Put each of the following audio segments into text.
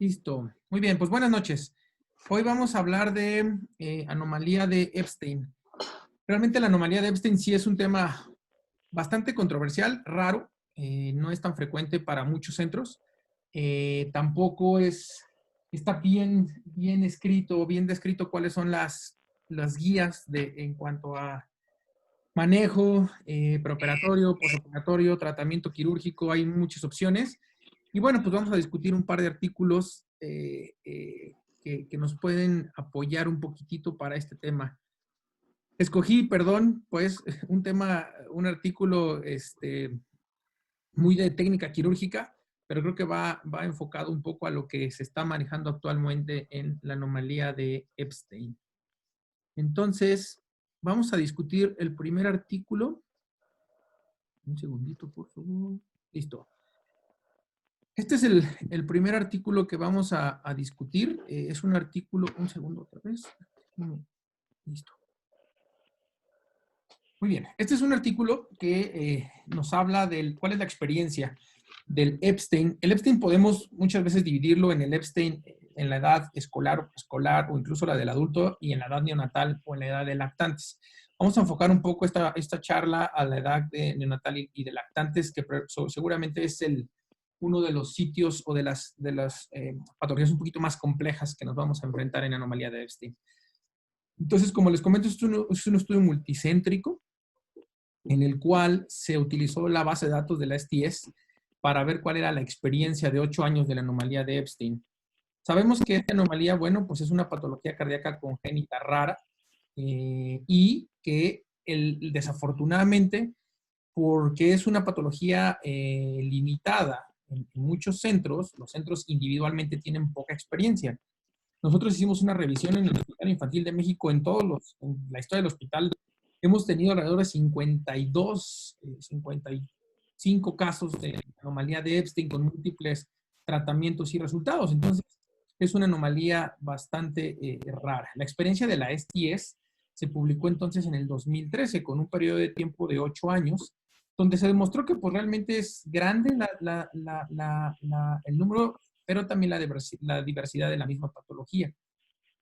Listo. Muy bien, pues buenas noches. Hoy vamos a hablar de anomalía de Epstein. Realmente la anomalía de Epstein sí es un tema bastante controversial, raro, no es tan frecuente para muchos centros. Tampoco está bien escrito, bien descrito cuáles son las guías en cuanto a manejo preoperatorio, postoperatorio, tratamiento quirúrgico, hay muchas opciones. Y bueno, pues vamos a discutir un par de artículos que nos pueden apoyar un poquitito para este tema. Escogí, perdón, pues un artículo muy de técnica quirúrgica, pero creo que va enfocado un poco a lo que se está manejando actualmente en la anomalía de Epstein. Entonces, vamos a discutir el primer artículo. Un segundito, por favor. Listo. Este es el primer artículo que vamos a discutir. Es un artículo, un segundo otra vez. Listo. Muy bien. Este es un artículo que nos habla de cuál es la experiencia del Epstein. El Epstein podemos muchas veces dividirlo en el Epstein en la edad escolar o incluso la del adulto y en la edad neonatal o en la edad de lactantes. Vamos a enfocar un poco esta charla a la edad de neonatal y de lactantes, que seguramente es uno de los sitios o de las patologías un poquito más complejas que nos vamos a enfrentar en anomalía de Epstein. Entonces, como les comento, es un estudio multicéntrico en el cual se utilizó la base de datos de la STS para ver cuál era la experiencia de 8 años de la anomalía de Epstein. Sabemos que esta anomalía, bueno, pues es una patología cardíaca congénita rara y que desafortunadamente, porque es una patología limitada en muchos centros, los centros individualmente tienen poca experiencia. Nosotros hicimos una revisión en el Hospital Infantil de México, en la historia del hospital, hemos tenido alrededor de 55 casos de anomalía de Epstein con múltiples tratamientos y resultados. Entonces, es una anomalía bastante rara. La experiencia de la STS se publicó entonces en el 2013 con un periodo de tiempo de 8 años, donde se demostró que pues, realmente es grande el número, pero también la diversidad de la misma patología.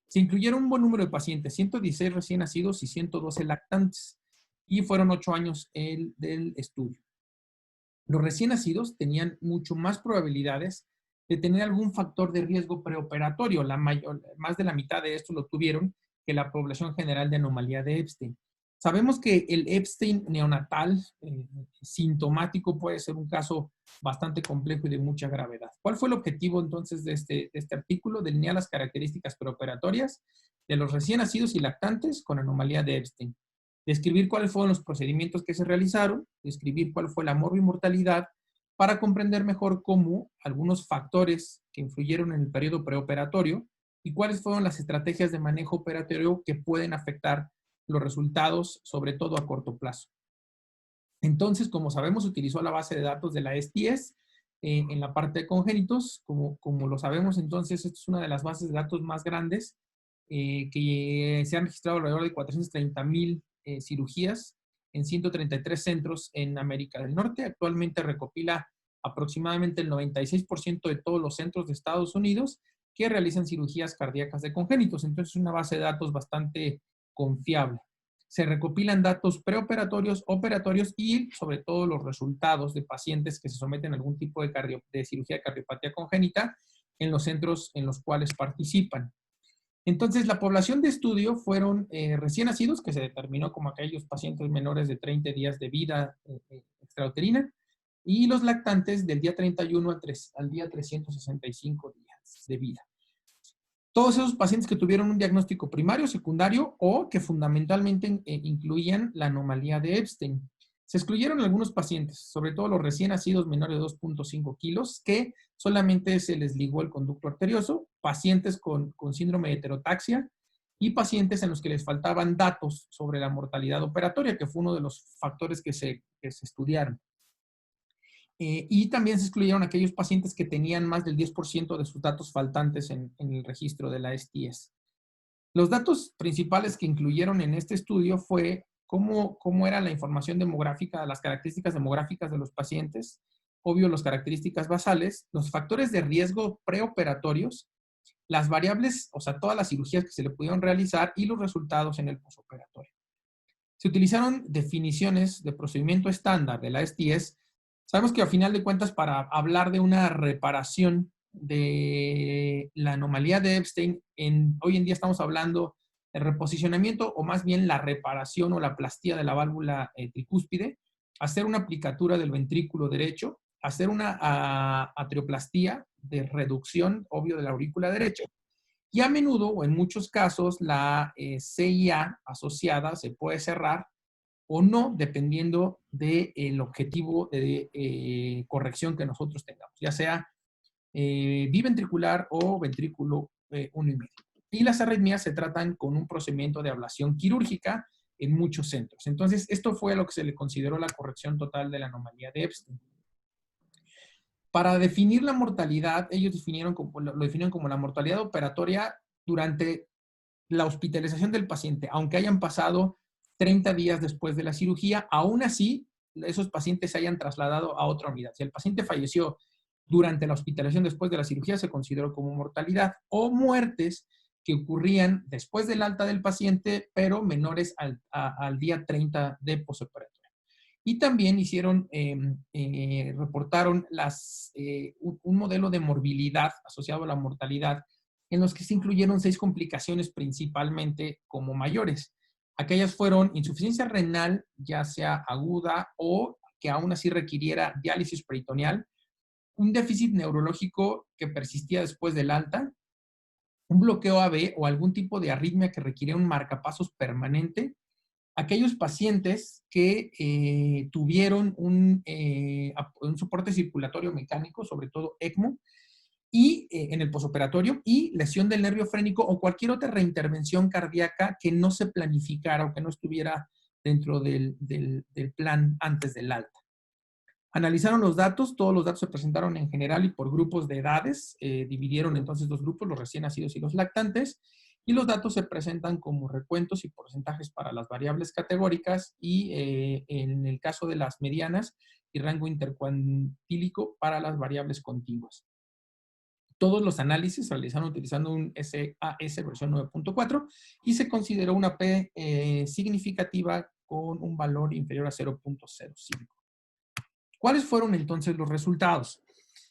Se incluyeron un buen número de pacientes, 116 recién nacidos y 112 lactantes, y fueron 8 años del estudio. Los recién nacidos tenían mucho más probabilidades de tener algún factor de riesgo preoperatorio. Más de la mitad de estos lo tuvieron que la población general de anomalía de Epstein. Sabemos que el Epstein neonatal sintomático puede ser un caso bastante complejo y de mucha gravedad. ¿Cuál fue el objetivo entonces de este artículo? Delinear las características preoperatorias de los recién nacidos y lactantes con anomalía de Epstein. Describir cuáles fueron los procedimientos que se realizaron, describir cuál fue la morbi-mortalidad, para comprender mejor cómo algunos factores que influyeron en el periodo preoperatorio y cuáles fueron las estrategias de manejo operatorio que pueden afectar los resultados, sobre todo a corto plazo. Entonces, como sabemos, utilizó la base de datos de la STS en la parte de congénitos. Como lo sabemos, entonces, esta es una de las bases de datos más grandes que se han registrado alrededor de 430,000 cirugías en 133 centros en América del Norte. Actualmente recopila aproximadamente el 96% de todos los centros de Estados Unidos que realizan cirugías cardíacas de congénitos. Entonces, es una base de datos bastante confiable. Se recopilan datos preoperatorios, operatorios y sobre todo los resultados de pacientes que se someten a algún tipo de cirugía de cardiopatía congénita en los centros en los cuales participan. Entonces, la población de estudio fueron recién nacidos, que se determinó como aquellos pacientes menores de 30 días de vida extrauterina, y los lactantes del día 31 al día 365 días de vida. Todos esos pacientes que tuvieron un diagnóstico primario, secundario o que fundamentalmente incluían la anomalía de Epstein. Se excluyeron algunos pacientes, sobre todo los recién nacidos menores de 2.5 kilos, que solamente se les ligó el conducto arterioso, pacientes con síndrome de heterotaxia y pacientes en los que les faltaban datos sobre la mortalidad operatoria, que fue uno de los factores que se estudiaron. Y también se excluyeron aquellos pacientes que tenían más del 10% de sus datos faltantes en el registro de la STS. Los datos principales que incluyeron en este estudio fue cómo era la información demográfica, las características demográficas de los pacientes, obvio, las características basales, los factores de riesgo preoperatorios, las variables, o sea, todas las cirugías que se le pudieron realizar y los resultados en el posoperatorio. Se utilizaron definiciones de procedimiento estándar de la STS. Sabemos que a final de cuentas, para hablar de una reparación de la anomalía de Epstein, hoy en día estamos hablando de reposicionamiento o más bien la reparación o la plastía de la válvula tricúspide, hacer una aplicatura del ventrículo derecho, hacer una atrioplastía de reducción, obvio, de la aurícula derecha. Y a menudo, o en muchos casos, la CIA asociada se puede cerrar o no, dependiendo del objetivo de corrección que nosotros tengamos, ya sea biventricular o ventrículo 1,5. Y las arritmias se tratan con un procedimiento de ablación quirúrgica en muchos centros. Entonces, esto fue lo que se le consideró la corrección total de la anomalía de Epstein. Para definir la mortalidad, ellos lo definieron como la mortalidad operatoria durante la hospitalización del paciente, aunque hayan pasado 30 días después de la cirugía, aún así, esos pacientes se hayan trasladado a otra unidad. Si el paciente falleció durante la hospitalización después de la cirugía, se consideró como mortalidad, o muertes que ocurrían después del alta del paciente, pero menores al día 30 de posoperatorio. Y también reportaron un modelo de morbilidad asociado a la mortalidad, en los que se incluyeron 6 complicaciones principalmente como mayores. Aquellas fueron insuficiencia renal, ya sea aguda o que aún así requiriera diálisis peritoneal, un déficit neurológico que persistía después del alta, un bloqueo AB o algún tipo de arritmia que requiere un marcapasos permanente, aquellos pacientes que tuvieron un soporte circulatorio mecánico, sobre todo ECMO, y en el posoperatorio, y lesión del nervio frénico o cualquier otra reintervención cardíaca que no se planificara o que no estuviera dentro del plan antes del alta. Analizaron los datos, todos los datos se presentaron en general y por grupos de edades, dividieron entonces los grupos, los recién nacidos y los lactantes, y los datos se presentan como recuentos y porcentajes para las variables categóricas y en el caso de las medianas y rango intercuantílico para las variables contiguas. Todos los análisis se realizaron utilizando un SAS versión 9.4 y se consideró una P significativa con un valor inferior a 0.05. ¿Cuáles fueron entonces los resultados?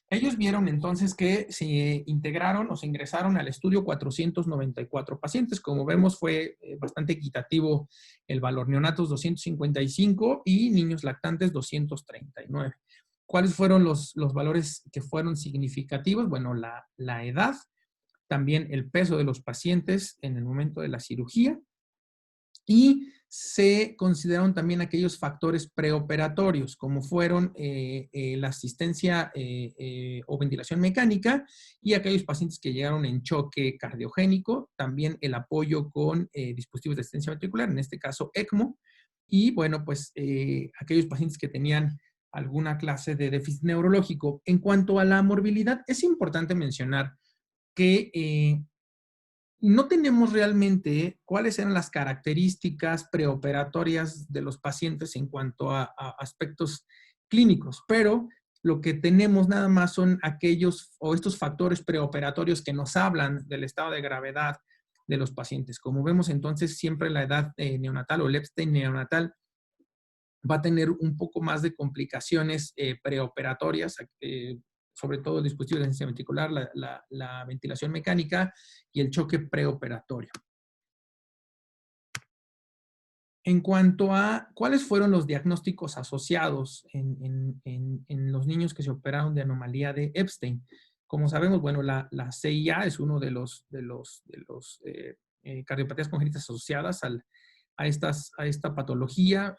Ellos vieron entonces que se integraron o se ingresaron al estudio 494 pacientes. Como vemos, fue bastante equitativo el valor. Neonatos 255 y niños lactantes 239. ¿Cuáles fueron los valores que fueron significativos? Bueno, la edad, también el peso de los pacientes en el momento de la cirugía, y se consideraron también aquellos factores preoperatorios, como fueron la asistencia o ventilación mecánica y aquellos pacientes que llegaron en choque cardiogénico, también el apoyo con dispositivos de asistencia ventricular, en este caso ECMO, y bueno, pues aquellos pacientes que tenían alguna clase de déficit neurológico. En cuanto a la morbilidad, es importante mencionar que no tenemos realmente cuáles eran las características preoperatorias de los pacientes en cuanto a aspectos clínicos, pero lo que tenemos nada más son aquellos o estos factores preoperatorios que nos hablan del estado de gravedad de los pacientes. Como vemos entonces, siempre la edad neonatal o el Epstein neonatal va a tener un poco más de complicaciones preoperatorias, sobre todo el dispositivo de asistencia ventricular, la ventilación mecánica y el choque preoperatorio. En cuanto a cuáles fueron los diagnósticos asociados en los niños que se operaron de anomalía de Epstein, como sabemos, bueno, la CIA es uno de los cardiopatías congénitas asociadas a esta patología,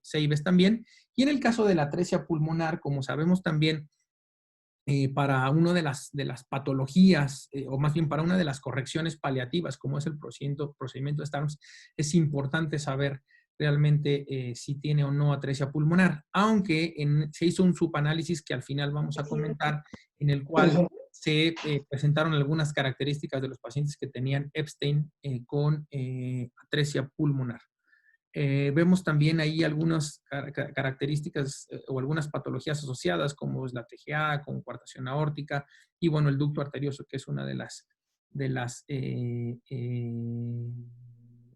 CEIBS también. Y en el caso de la atresia pulmonar, como sabemos también, para una de las patologías, o más bien para una de las correcciones paliativas, como es el procedimiento de Starnes, es importante saber realmente si tiene o no atresia pulmonar, aunque se hizo un subanálisis que al final vamos a comentar, en el cual se presentaron algunas características de los pacientes que tenían Epstein con atresia pulmonar. Vemos también ahí algunas características o algunas patologías asociadas, como es la TGA, como coartación aórtica, y bueno, el ducto arterioso, que es una de las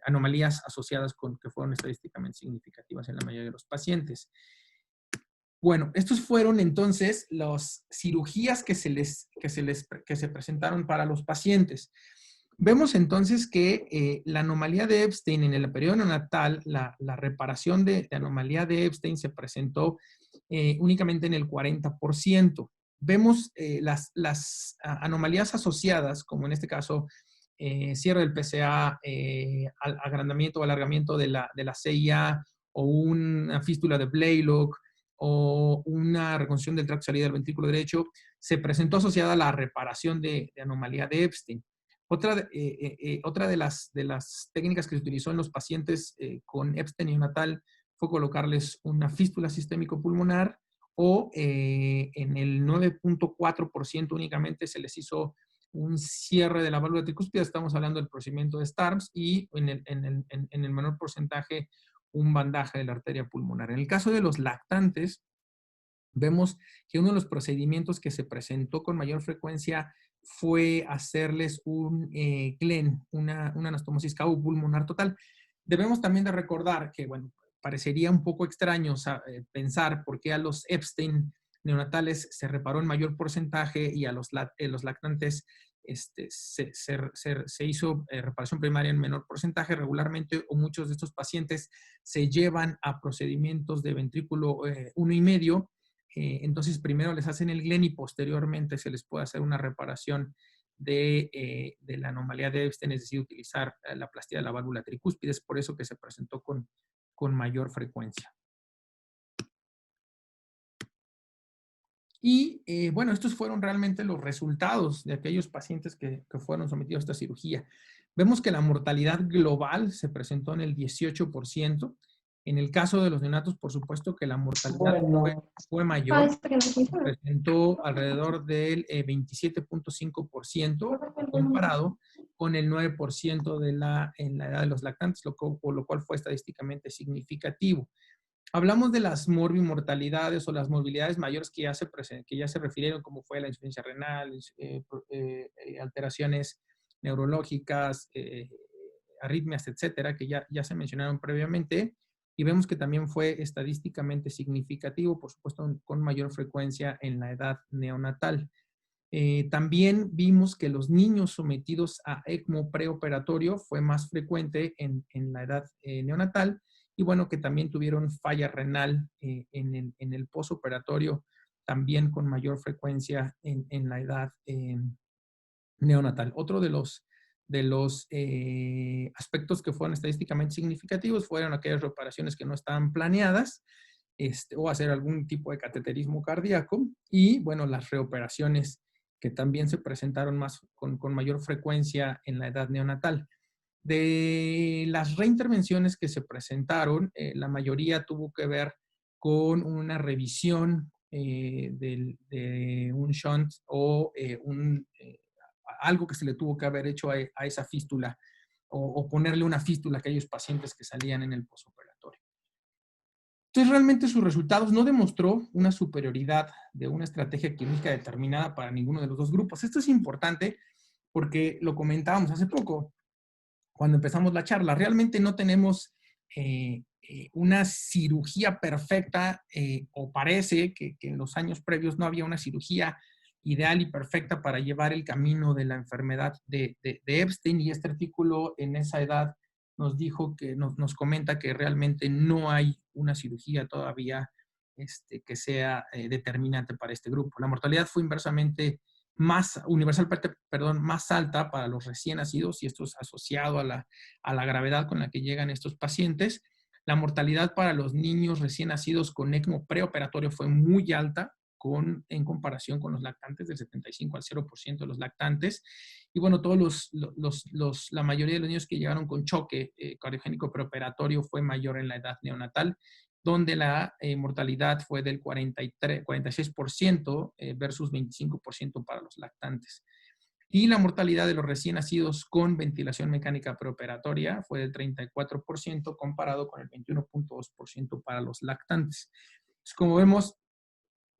anomalías asociadas con que fueron estadísticamente significativas en la mayoría de los pacientes. Bueno, estos fueron entonces las cirugías que se presentaron para los pacientes. Vemos entonces que la anomalía de Epstein en el periodo neonatal, la reparación de anomalía de Epstein se presentó únicamente en el 40%. Vemos las anomalías asociadas, como en este caso cierre del PCA, agrandamiento o alargamiento de la CIA o una fístula de Blaylock o una reconstrucción del tracto de salida del ventrículo derecho, se presentó asociada a la reparación de anomalía de Epstein. Otra de las técnicas que se utilizó en los pacientes con Epstein neonatal fue colocarles una fístula sistémico pulmonar o en el 9.4% únicamente se les hizo un cierre de la válvula tricúspide, estamos hablando del procedimiento de Starms, y en el menor porcentaje un bandaje de la arteria pulmonar. En el caso de los lactantes, vemos que uno de los procedimientos que se presentó con mayor frecuencia fue hacerles un GLEN, una anastomosis pulmonar total. Debemos también de recordar que, bueno, parecería un poco extraño pensar por qué a los Epstein neonatales se reparó en mayor porcentaje y a los lactantes se hizo reparación primaria en menor porcentaje. Regularmente, o muchos de estos pacientes se llevan a procedimientos de ventrículo 1,5. Entonces, primero les hacen el GLEN y posteriormente se les puede hacer una reparación de la anomalía de Epstein, es decir, utilizar la plastía de la válvula tricúspide. Es por eso que se presentó con mayor frecuencia. Y bueno, estos fueron realmente los resultados de aquellos pacientes que fueron sometidos a esta cirugía. Vemos que la mortalidad global se presentó en el 18%. En el caso de los neonatos, por supuesto que la mortalidad fue mayor. Se presentó alrededor del 27.5% comparado con el 9% en la edad de los lactantes, por lo cual fue estadísticamente significativo. Hablamos de las morbimortalidades o las morbilidades mayores que ya se refirieron, como fue la insuficiencia renal, alteraciones neurológicas, arritmias, etcétera, que ya se mencionaron previamente. Y vemos que también fue estadísticamente significativo, por supuesto, con mayor frecuencia en la edad neonatal. También vimos que los niños sometidos a ECMO preoperatorio fue más frecuente en la edad neonatal, y bueno, que también tuvieron falla renal en el posoperatorio, también con mayor frecuencia en la edad neonatal. Otro de los aspectos que fueron estadísticamente significativos fueron aquellas reparaciones que no estaban planeadas, o hacer algún tipo de cateterismo cardíaco, y bueno, las reoperaciones que también se presentaron con mayor frecuencia en la edad neonatal. De las reintervenciones que se presentaron, la mayoría tuvo que ver con una revisión de un shunt o algo que se le tuvo que haber hecho a esa fístula, o ponerle una fístula a aquellos pacientes que salían en el posoperatorio. Entonces, realmente sus resultados no demostró una superioridad de una estrategia quirúrgica determinada para ninguno de los dos grupos. Esto es importante porque lo comentábamos hace poco, cuando empezamos la charla. Realmente no tenemos una cirugía perfecta, o parece que en los años previos no había una cirugía ideal y perfecta para llevar el camino de la enfermedad de Epstein, y este artículo en esa edad nos dijo que nos comenta que realmente no hay una cirugía todavía que sea determinante para este grupo. La mortalidad fue inversamente más alta para los recién nacidos, y esto es asociado a la gravedad con la que llegan estos pacientes. La mortalidad para los niños recién nacidos con ECMO preoperatorio fue muy alta en comparación con los lactantes, del 75 al 0% de los lactantes. Y bueno, la mayoría de los niños que llegaron con choque cardiogénico preoperatorio fue mayor en la edad neonatal, donde la mortalidad fue del 46% versus 25% para los lactantes. Y la mortalidad de los recién nacidos con ventilación mecánica preoperatoria fue del 34% comparado con el 21.2% para los lactantes. Entonces, como vemos,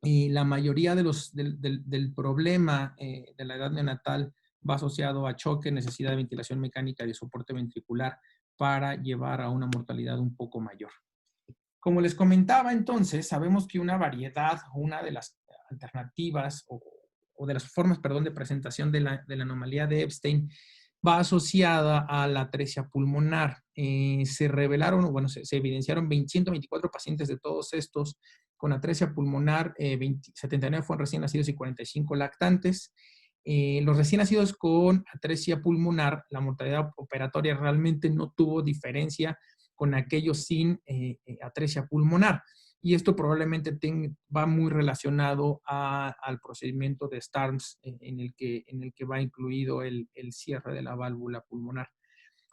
la mayoría del problema de la edad neonatal va asociado a choque, necesidad de ventilación mecánica y de soporte ventricular para llevar a una mortalidad un poco mayor. Como les comentaba entonces, sabemos que una variedad, una de las alternativas o de las formas, perdón, de presentación de la anomalía de Epstein va asociada a la atresia pulmonar. Se revelaron, bueno, se evidenciaron 124 pacientes de todos estos con atresia pulmonar, 79 fueron recién nacidos y 45 lactantes. Los recién nacidos con atresia pulmonar, la mortalidad operatoria realmente no tuvo diferencia con aquellos sin atresia pulmonar. Y esto probablemente va muy relacionado al procedimiento de Starnes en el que va incluido el cierre de la válvula pulmonar.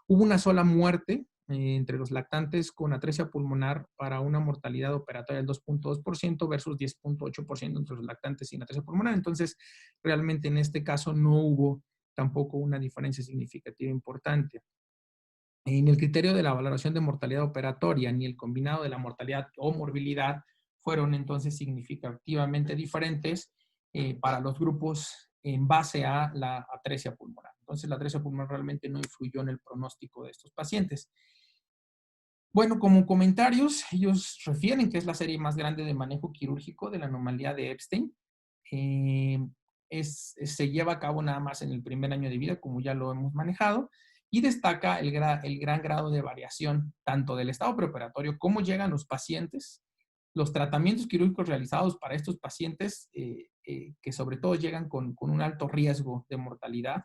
Hubo una sola muerte entre los lactantes con atresia pulmonar para una mortalidad operatoria del 2.2% versus 10.8% entre los lactantes sin atresia pulmonar. Entonces, realmente en este caso no hubo tampoco una diferencia significativa importante. En el criterio de la valoración de mortalidad operatoria ni el combinado de la mortalidad o morbilidad fueron entonces significativamente diferentes para los grupos en base a la atresia pulmonar. Entonces la atresia pulmonar realmente no influyó en el pronóstico de estos pacientes. Bueno, como comentarios, ellos refieren que es la serie más grande de manejo quirúrgico de la anomalía de Epstein. Se lleva a cabo nada más en el primer año de vida, como ya lo hemos manejado, y destaca el gran grado de variación tanto del estado preoperatorio, cómo llegan los pacientes, los tratamientos quirúrgicos realizados para estos pacientes, que sobre todo llegan con un alto riesgo de mortalidad.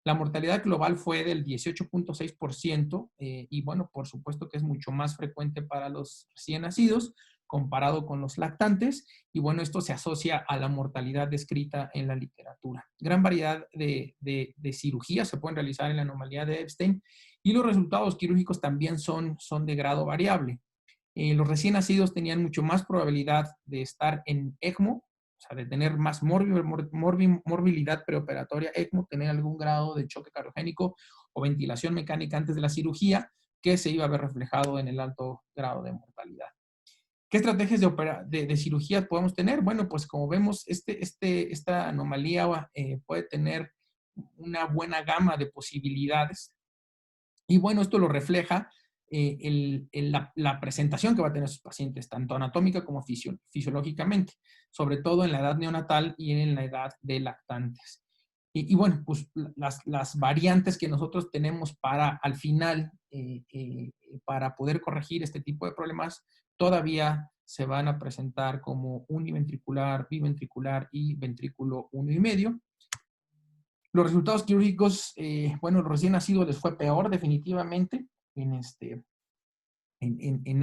La mortalidad global fue del 18.6% y bueno, por supuesto que es mucho más frecuente para los recién nacidos comparado con los lactantes y bueno, esto se asocia a la mortalidad descrita en la literatura. Gran variedad de cirugías se pueden realizar en la anomalía de Epstein y los resultados quirúrgicos también son de grado variable. Los recién nacidos tenían mucho más probabilidad de estar en ECMO, o sea, de tener más morbilidad preoperatoria, ECMO, tener algún grado de choque cardiogénico o ventilación mecánica antes de la cirugía, que se iba a ver reflejado en el alto grado de mortalidad. ¿Qué estrategias de cirugía podemos tener? Bueno, pues como vemos, esta anomalía puede tener una buena gama de posibilidades. Y bueno, esto lo refleja la presentación que va a tener sus pacientes, tanto anatómica como fisiológicamente, sobre todo en la edad neonatal y en la edad de lactantes. Y bueno, pues las variantes que nosotros tenemos para al final, para poder corregir este tipo de problemas, todavía se van a presentar como univentricular, biventricular y ventrículo 1,5. Los resultados quirúrgicos, bueno, los recién nacidos les fue peor definitivamente en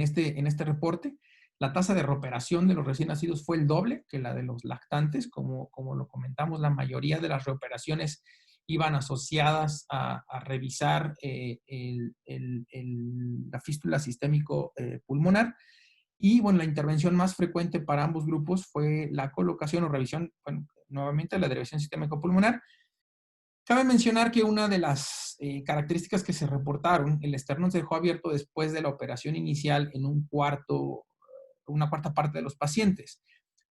este reporte. La tasa de reoperación de los recién nacidos fue el doble que la de los lactantes. Como lo comentamos, la mayoría de las reoperaciones iban asociadas a revisar la fístula sistémico pulmonar. Y bueno, la intervención más frecuente para ambos grupos fue la colocación o revisión, bueno, nuevamente la derivación sistémico pulmonar. Cabe mencionar que una de las características que se reportaron, el esternón se dejó abierto después de la operación inicial en una cuarta parte de los pacientes.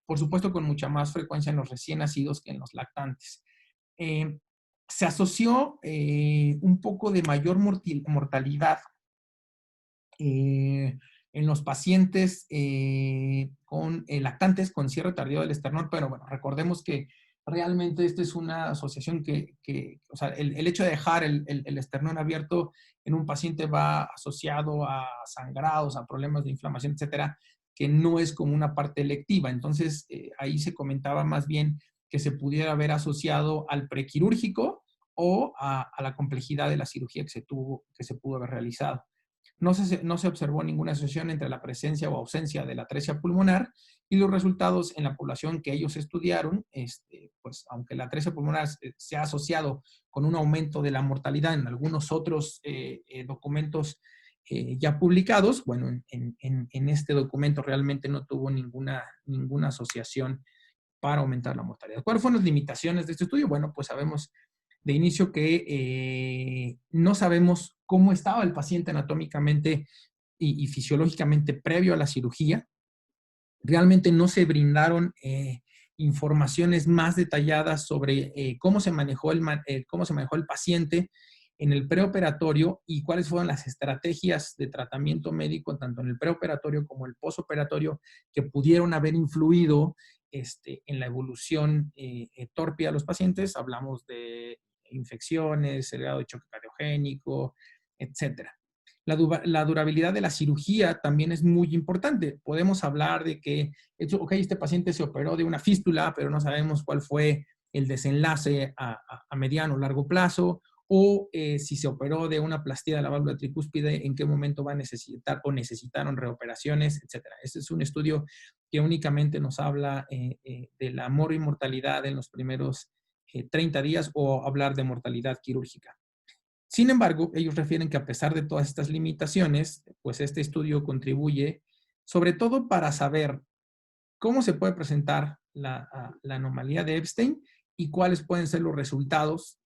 Por supuesto, con mucha más frecuencia en los recién nacidos que en los lactantes. Se asoció un poco de mayor mortalidad en los pacientes con lactantes con cierre tardío del esternón, pero bueno, recordemos que realmente esta es una asociación o sea, el hecho de dejar el esternón abierto en un paciente va asociado a sangrados, a problemas de inflamación, etcétera, que no es como una parte electiva. Entonces, ahí se comentaba más bien que se pudiera haber asociado al prequirúrgico o a la complejidad de la cirugía que se pudo haber realizado. No se observó ninguna asociación entre la presencia o ausencia de la atresia pulmonar y los resultados en la población que ellos estudiaron, pues aunque la atresia pulmonar se ha asociado con un aumento de la mortalidad en algunos otros documentos ya publicados, bueno, en este documento realmente no tuvo ninguna asociación para aumentar la mortalidad. ¿Cuáles fueron las limitaciones de este estudio? Bueno, pues sabemos de inicio que no sabemos cómo estaba el paciente anatómicamente y fisiológicamente previo a la cirugía. Realmente no se brindaron informaciones más detalladas sobre cómo se manejó el paciente en el preoperatorio y cuáles fueron las estrategias de tratamiento médico, tanto en el preoperatorio como el posoperatorio, que pudieron haber influido en la evolución torpe a los pacientes. Hablamos de infecciones, el grado de choque cardiogénico, etcétera. La durabilidad de la cirugía también es muy importante. Podemos hablar de que, este paciente se operó de una fístula, pero no sabemos cuál fue el desenlace a mediano o largo plazo, o si se operó de una plastía de la válvula tricúspide, en qué momento va a necesitar o necesitaron reoperaciones, etcétera. Este es un estudio que únicamente nos habla de la mortalidad en los primeros 30 días o hablar de mortalidad quirúrgica. Sin embargo, ellos refieren que a pesar de todas estas limitaciones, pues este estudio contribuye sobre todo para saber cómo se puede presentar la anomalía de Epstein y cuáles pueden ser los resultados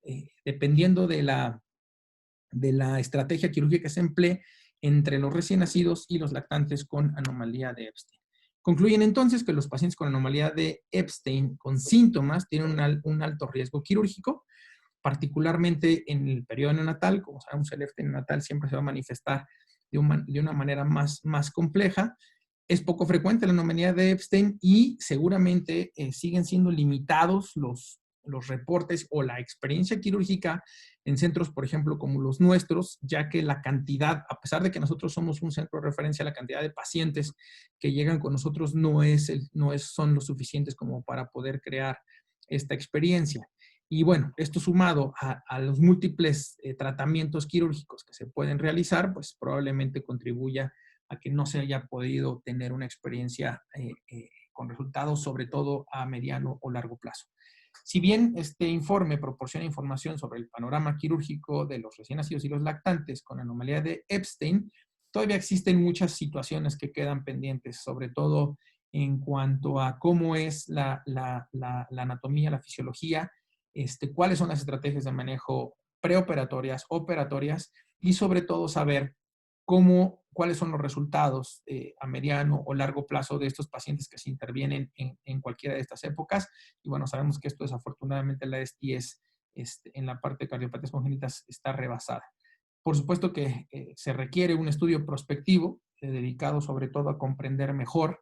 dependiendo de la estrategia quirúrgica que se emplee entre los recién nacidos y los lactantes con anomalía de Epstein. Concluyen entonces que los pacientes con anomalía de Epstein con síntomas tienen un alto riesgo quirúrgico, particularmente en el periodo neonatal. Como sabemos, el Epstein neonatal siempre se va a manifestar de una manera más compleja. Es poco frecuente la anomalía de Epstein y seguramente siguen siendo limitados los reportes o la experiencia quirúrgica en centros, por ejemplo, como los nuestros, ya que la cantidad, a pesar de que nosotros somos un centro de referencia, la cantidad de pacientes que llegan con nosotros no son lo suficientes como para poder crear esta experiencia. Y bueno, esto sumado a los múltiples tratamientos quirúrgicos que se pueden realizar, pues probablemente contribuya a que no se haya podido tener una experiencia con resultados, sobre todo a mediano o largo plazo. Si bien este informe proporciona información sobre el panorama quirúrgico de los recién nacidos y los lactantes con anomalía de Epstein, todavía existen muchas situaciones que quedan pendientes, sobre todo en cuanto a cómo es la anatomía, la fisiología, cuáles son las estrategias de manejo preoperatorias, operatorias y sobre todo saber cuáles son los resultados a mediano o largo plazo de estos pacientes que se intervienen en cualquiera de estas épocas. Y bueno, sabemos que esto desafortunadamente la STS en la parte de cardiopatías congénitas está rebasada. Por supuesto que se requiere un estudio prospectivo dedicado sobre todo a comprender mejor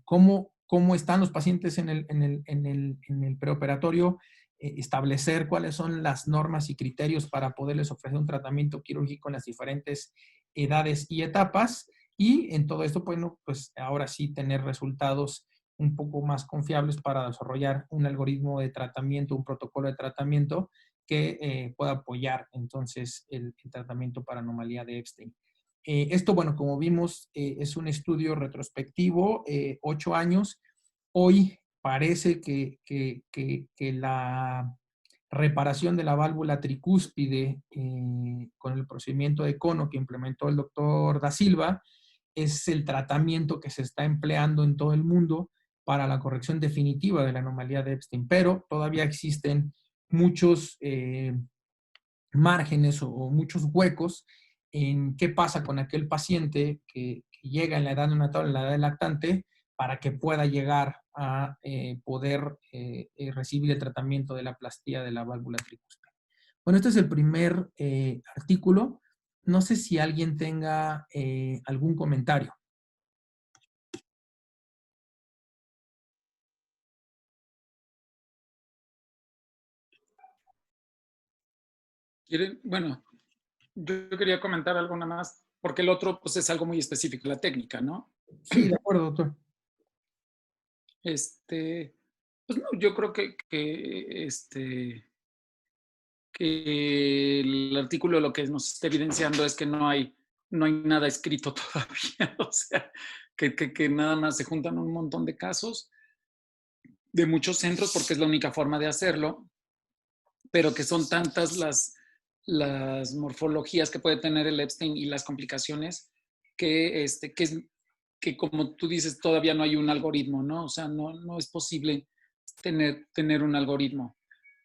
cómo están los pacientes en el preoperatorio, establecer cuáles son las normas y criterios para poderles ofrecer un tratamiento quirúrgico en las diferentes edades y etapas, y en todo esto, bueno, pues ahora sí tener resultados un poco más confiables para desarrollar un algoritmo de tratamiento, un protocolo de tratamiento que pueda apoyar entonces el tratamiento para anomalía de Epstein. Esto, bueno, como vimos, es un estudio retrospectivo, 8 años. Hoy parece que la reparación de la válvula tricúspide con el procedimiento de cono que implementó el doctor Da Silva es el tratamiento que se está empleando en todo el mundo para la corrección definitiva de la anomalía de Epstein, pero todavía existen muchos márgenes o muchos huecos en qué pasa con aquel paciente que llega en la edad neonatal, en la edad lactante, para que pueda llegar a poder recibir el tratamiento de la plastía de la válvula tricúspide. Bueno, este es el primer artículo. No sé si alguien tenga algún comentario. Bueno, yo quería comentar algo nada más, porque el otro pues es algo muy específico, la técnica, ¿no? Sí, de acuerdo, doctor. Pues no, yo creo que el artículo lo que nos está evidenciando es que no hay nada escrito todavía, o sea, que nada más se juntan un montón de casos de muchos centros porque es la única forma de hacerlo, pero que son tantas las morfologías que puede tener el Epstein y las complicaciones que como tú dices, todavía no hay un algoritmo, ¿no? O sea, no es posible tener un algoritmo.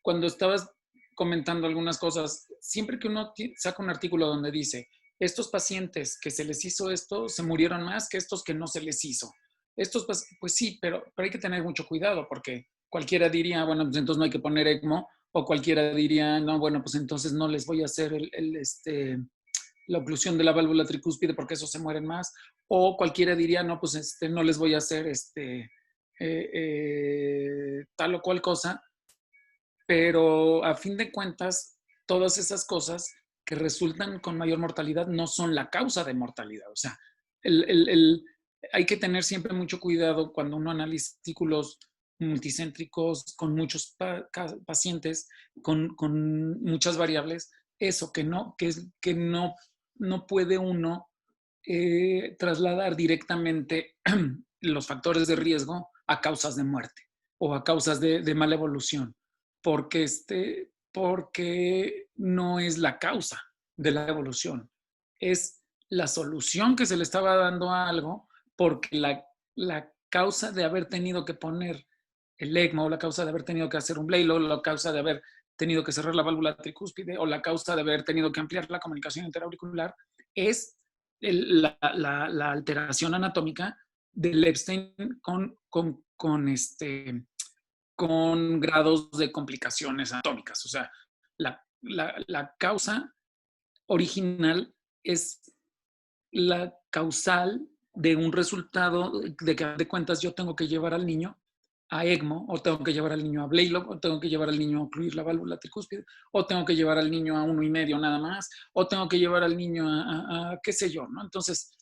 cuando estabas comentando algunas cosas, siempre que uno saca un artículo donde dice, estos pacientes que se les hizo esto, se murieron más que estos que no se les hizo. Pues sí, pero hay que tener mucho cuidado porque cualquiera diría, bueno, pues entonces no hay que poner ECMO, o cualquiera diría, no, bueno, pues entonces no les voy a hacer la oclusión de la válvula tricúspide porque eso se mueren más, o cualquiera diría, no, pues no les voy a hacer tal o cual cosa, pero a fin de cuentas, todas esas cosas que resultan con mayor mortalidad no son la causa de mortalidad. O sea, hay que tener siempre mucho cuidado cuando uno analiza artículos multicéntricos con muchos pacientes, con muchas variables, eso que no puede uno trasladar directamente los factores de riesgo a causas de muerte o a causas de mala evolución, porque, porque no es la causa de la evolución, es la solución que se le estaba dando a algo, porque la causa de haber tenido que poner el ECMO, o la causa de haber tenido que hacer un Bleylo, la causa de haber tenido que cerrar la válvula tricúspide, o la causa de haber tenido que ampliar la comunicación interauricular, es la alteración anatómica del Epstein con grados de complicaciones anatómicas. O sea, la causa original es la causal de un resultado de que, de cuentas, yo tengo que llevar al niño a ECMO, o tengo que llevar al niño a Bleylock, o tengo que llevar al niño a ocluir la válvula tricúspide, o tengo que llevar al niño a 1,5 nada más, o tengo que llevar al niño a qué sé yo, ¿no? Entonces,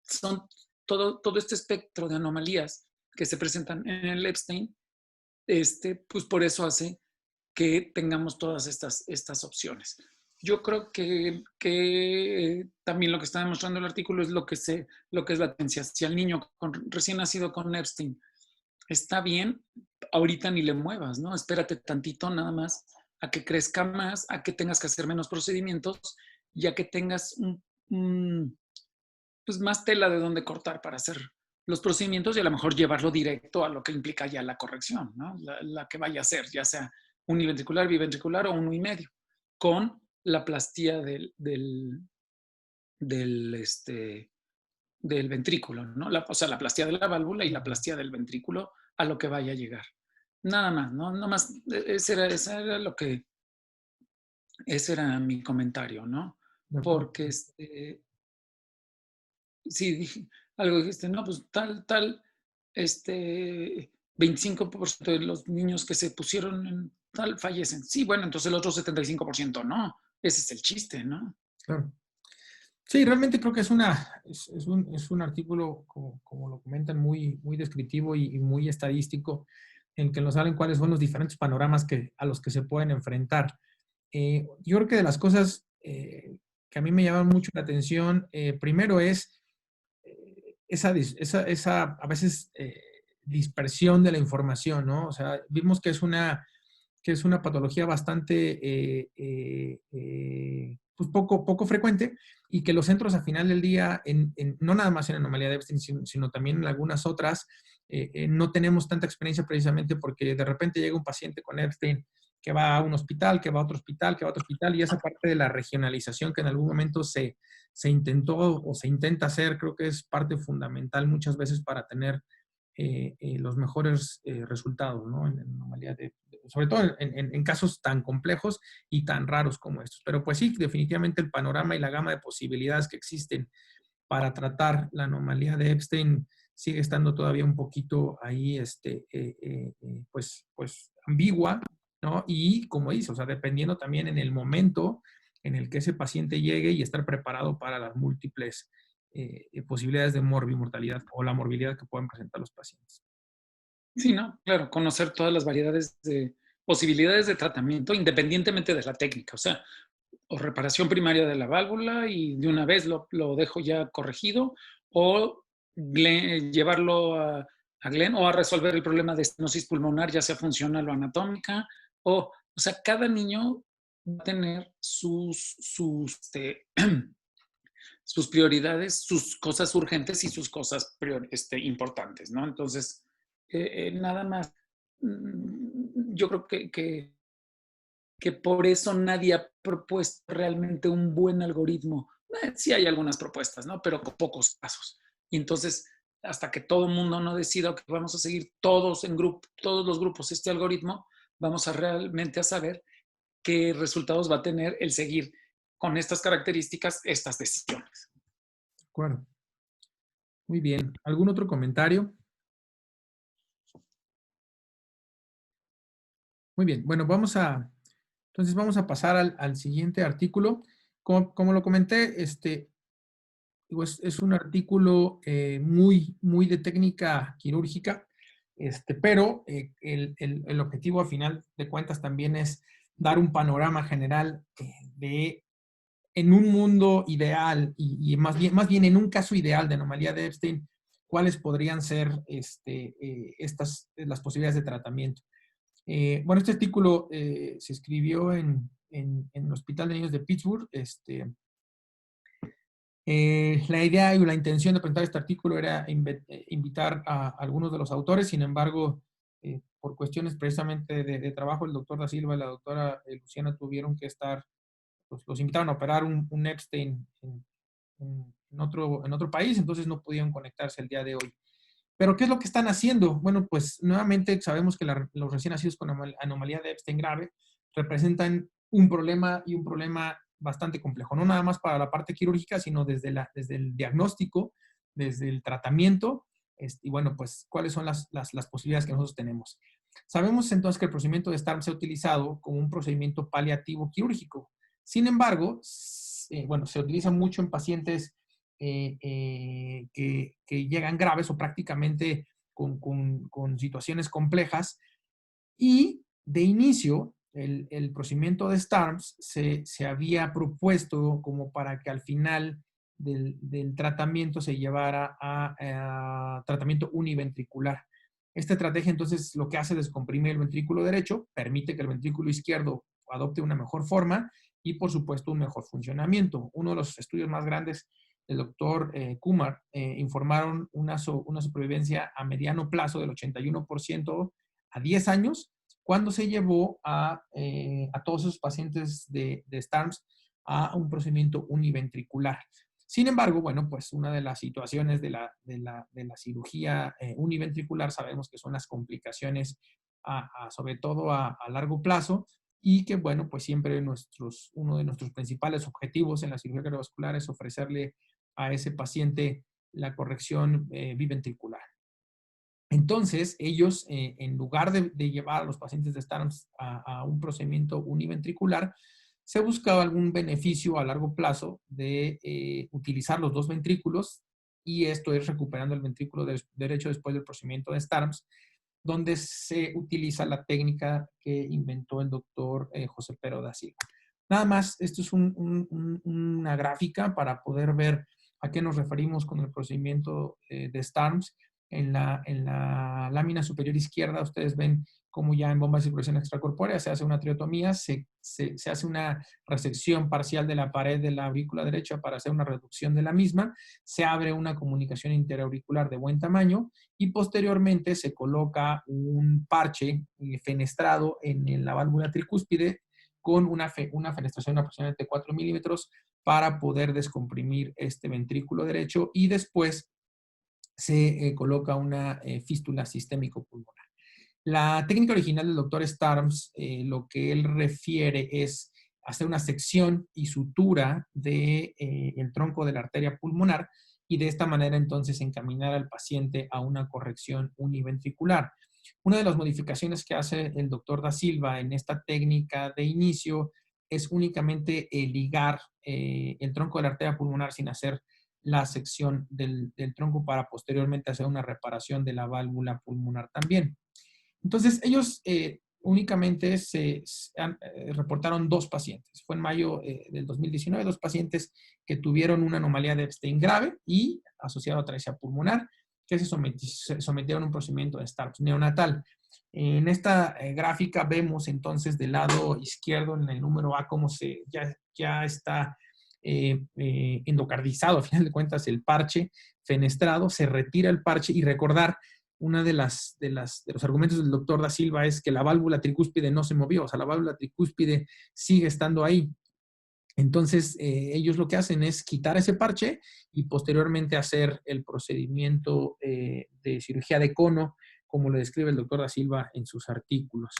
son todo este espectro de anomalías que se presentan en el Epstein, pues por eso hace que tengamos todas estas opciones. Yo creo que también lo que está demostrando el artículo es lo que es latencia. Si al niño recién nacido con Epstein está bien, ahorita ni le muevas, ¿no? Espérate tantito nada más a que crezca más, a que tengas que hacer menos procedimientos y a que tengas pues más tela de dónde cortar para hacer los procedimientos y a lo mejor llevarlo directo a lo que implica ya la corrección, ¿no? La que vaya a ser, ya sea univentricular, biventricular o 1,5, con la plastía del ventrículo, ¿no? O sea, la plastía de la válvula y la plastía del ventrículo a lo que vaya a llegar. Nada más, ¿no? Nada más, ese era mi comentario, ¿no? Porque sí, dije, algo dijiste, no, pues tal, 25% de los niños que se pusieron en tal fallecen. Sí, bueno, entonces el otro 75% no. Ese es el chiste, ¿no? Claro. Sí, realmente creo que es un artículo, como lo comentan, muy, muy descriptivo y muy estadístico, en que nos salen cuáles son los diferentes panoramas a los que se pueden enfrentar. Yo creo que de las cosas que a mí me llaman mucho la atención, primero es esa a veces dispersión de la información, ¿no? O sea, vimos que es una patología bastante, pues poco frecuente y que los centros a final del día, no nada más en anomalía de Epstein, sino también en algunas otras, no tenemos tanta experiencia precisamente porque de repente llega un paciente con Epstein que va a un hospital, que va a otro hospital, que va a otro hospital, y esa parte de la regionalización que en algún momento se intentó o se intenta hacer, creo que es parte fundamental muchas veces para tener los mejores resultados, ¿no? En anomalía sobre todo en casos tan complejos y tan raros como estos. Pero pues sí, definitivamente el panorama y la gama de posibilidades que existen para tratar la anomalía de Epstein sigue estando todavía un poquito ahí, pues ambigua, ¿no? Y como dice, o sea, dependiendo también en el momento en el que ese paciente llegue y estar preparado para las múltiples posibilidades de mortalidad o la morbilidad que pueden presentar los pacientes. Sí, ¿no? Claro, conocer todas las variedades de posibilidades de tratamiento independientemente de la técnica. O sea, o reparación primaria de la válvula y de una vez lo dejo ya corregido, o llevarlo a Glenn o a resolver el problema de estenosis pulmonar, ya sea funcional o anatómica. O sea, cada niño va a tener sus prioridades, sus cosas urgentes y sus cosas importantes, ¿no? Entonces, nada más, yo creo que que por eso nadie ha propuesto realmente un buen algoritmo. Sí hay algunas propuestas, ¿no? Pero con pocos casos. Y entonces, hasta que todo el mundo no decida que vamos a seguir todos en grupo, todos los grupos este algoritmo, vamos a realmente a saber qué resultados va a tener el seguir con estas características estas decisiones. De acuerdo. Muy bien. ¿Algún otro comentario? Muy bien. Bueno, entonces vamos a pasar al siguiente artículo. Como lo comenté, es un artículo muy de técnica quirúrgica, pero el objetivo a final de cuentas también es dar un panorama general en un mundo ideal y más bien en un caso ideal de anomalía de Epstein, cuáles podrían ser las posibilidades de tratamiento. Bueno, este artículo se escribió en el Hospital de Niños de Pittsburgh. La idea y la intención de presentar este artículo era invitar a algunos de los autores. Sin embargo, por cuestiones precisamente de trabajo, el doctor Da Silva y la doctora Luciana tuvieron que estar, pues, los invitaron a operar un Epstein en otro país, entonces no pudieron conectarse el día de hoy. Pero, ¿qué es lo que están haciendo? Bueno, pues nuevamente sabemos que los recién nacidos con anomalía de Epstein grave representan un problema y un problema bastante complejo, no nada más para la parte quirúrgica, sino desde el diagnóstico, desde el tratamiento, y bueno, pues cuáles son las posibilidades que nosotros tenemos. Sabemos entonces que el procedimiento de STARM se ha utilizado como un procedimiento paliativo quirúrgico. Sin embargo, bueno, se utiliza mucho en pacientes que llegan graves o prácticamente con situaciones complejas. Y de inicio, el procedimiento de STARMS se había propuesto como para que al final del tratamiento se llevara a tratamiento univentricular. Esta estrategia entonces lo que hace es descomprimir el ventrículo derecho, permite que el ventrículo izquierdo adopte una mejor forma y por supuesto un mejor funcionamiento. Uno de los estudios más grandes del doctor Kumar informaron una supervivencia a mediano plazo del 81% a 10 años, cuando se llevó a todos esos pacientes de STARMS a un procedimiento univentricular. Sin embargo, bueno, pues una de las situaciones de la cirugía univentricular sabemos que son las complicaciones sobre todo a largo plazo, y que, bueno, pues siempre uno de nuestros principales objetivos en la cirugía cardiovascular es ofrecerle a ese paciente la corrección biventricular. Entonces, ellos, en lugar de llevar a los pacientes de STARMS a un procedimiento univentricular, se buscaba algún beneficio a largo plazo de utilizar los dos ventrículos, y esto es recuperando el ventrículo derecho después del procedimiento de STARMS, donde se utiliza la técnica que inventó el doctor José Pero da Silva. Nada más, esto es una gráfica para poder ver a qué nos referimos con el procedimiento de STARMS. En la lámina superior izquierda ustedes ven cómo ya en bomba de circulación extracorpórea se hace una triotomía, se hace una resección parcial de la pared de la aurícula derecha para hacer una reducción de la misma, se abre una comunicación interauricular de buen tamaño y posteriormente se coloca un parche fenestrado en la válvula tricúspide con una fenestración aproximadamente de 4 milímetros para poder descomprimir este ventrículo derecho, y después se coloca una fístula sistémico-pulmonar. La técnica original del doctor STARMS, lo que él refiere es hacer una sección y sutura del tronco de la arteria pulmonar, y de esta manera entonces encaminar al paciente a una corrección univentricular. Una de las modificaciones que hace el doctor Da Silva en esta técnica de inicio es únicamente ligar el tronco de la arteria pulmonar sin hacer la sección del tronco, para posteriormente hacer una reparación de la válvula pulmonar también. Entonces, ellos únicamente reportaron 2 pacientes. Fue en mayo del 2019, 2 pacientes que tuvieron una anomalía de Epstein grave y asociada a atresia pulmonar, que se sometieron a un procedimiento de STARMS neonatal. En esta gráfica vemos entonces del lado izquierdo, en el número A, cómo ya está endocardizado, a final de cuentas, el parche fenestrado. Se retira el parche, y recordar, una de los argumentos del doctor Da Silva es que la válvula tricúspide no se movió, o sea, la válvula tricúspide sigue estando ahí. Entonces, ellos lo que hacen es quitar ese parche y posteriormente hacer el procedimiento de cirugía de cono, como lo describe el doctor Da Silva en sus artículos.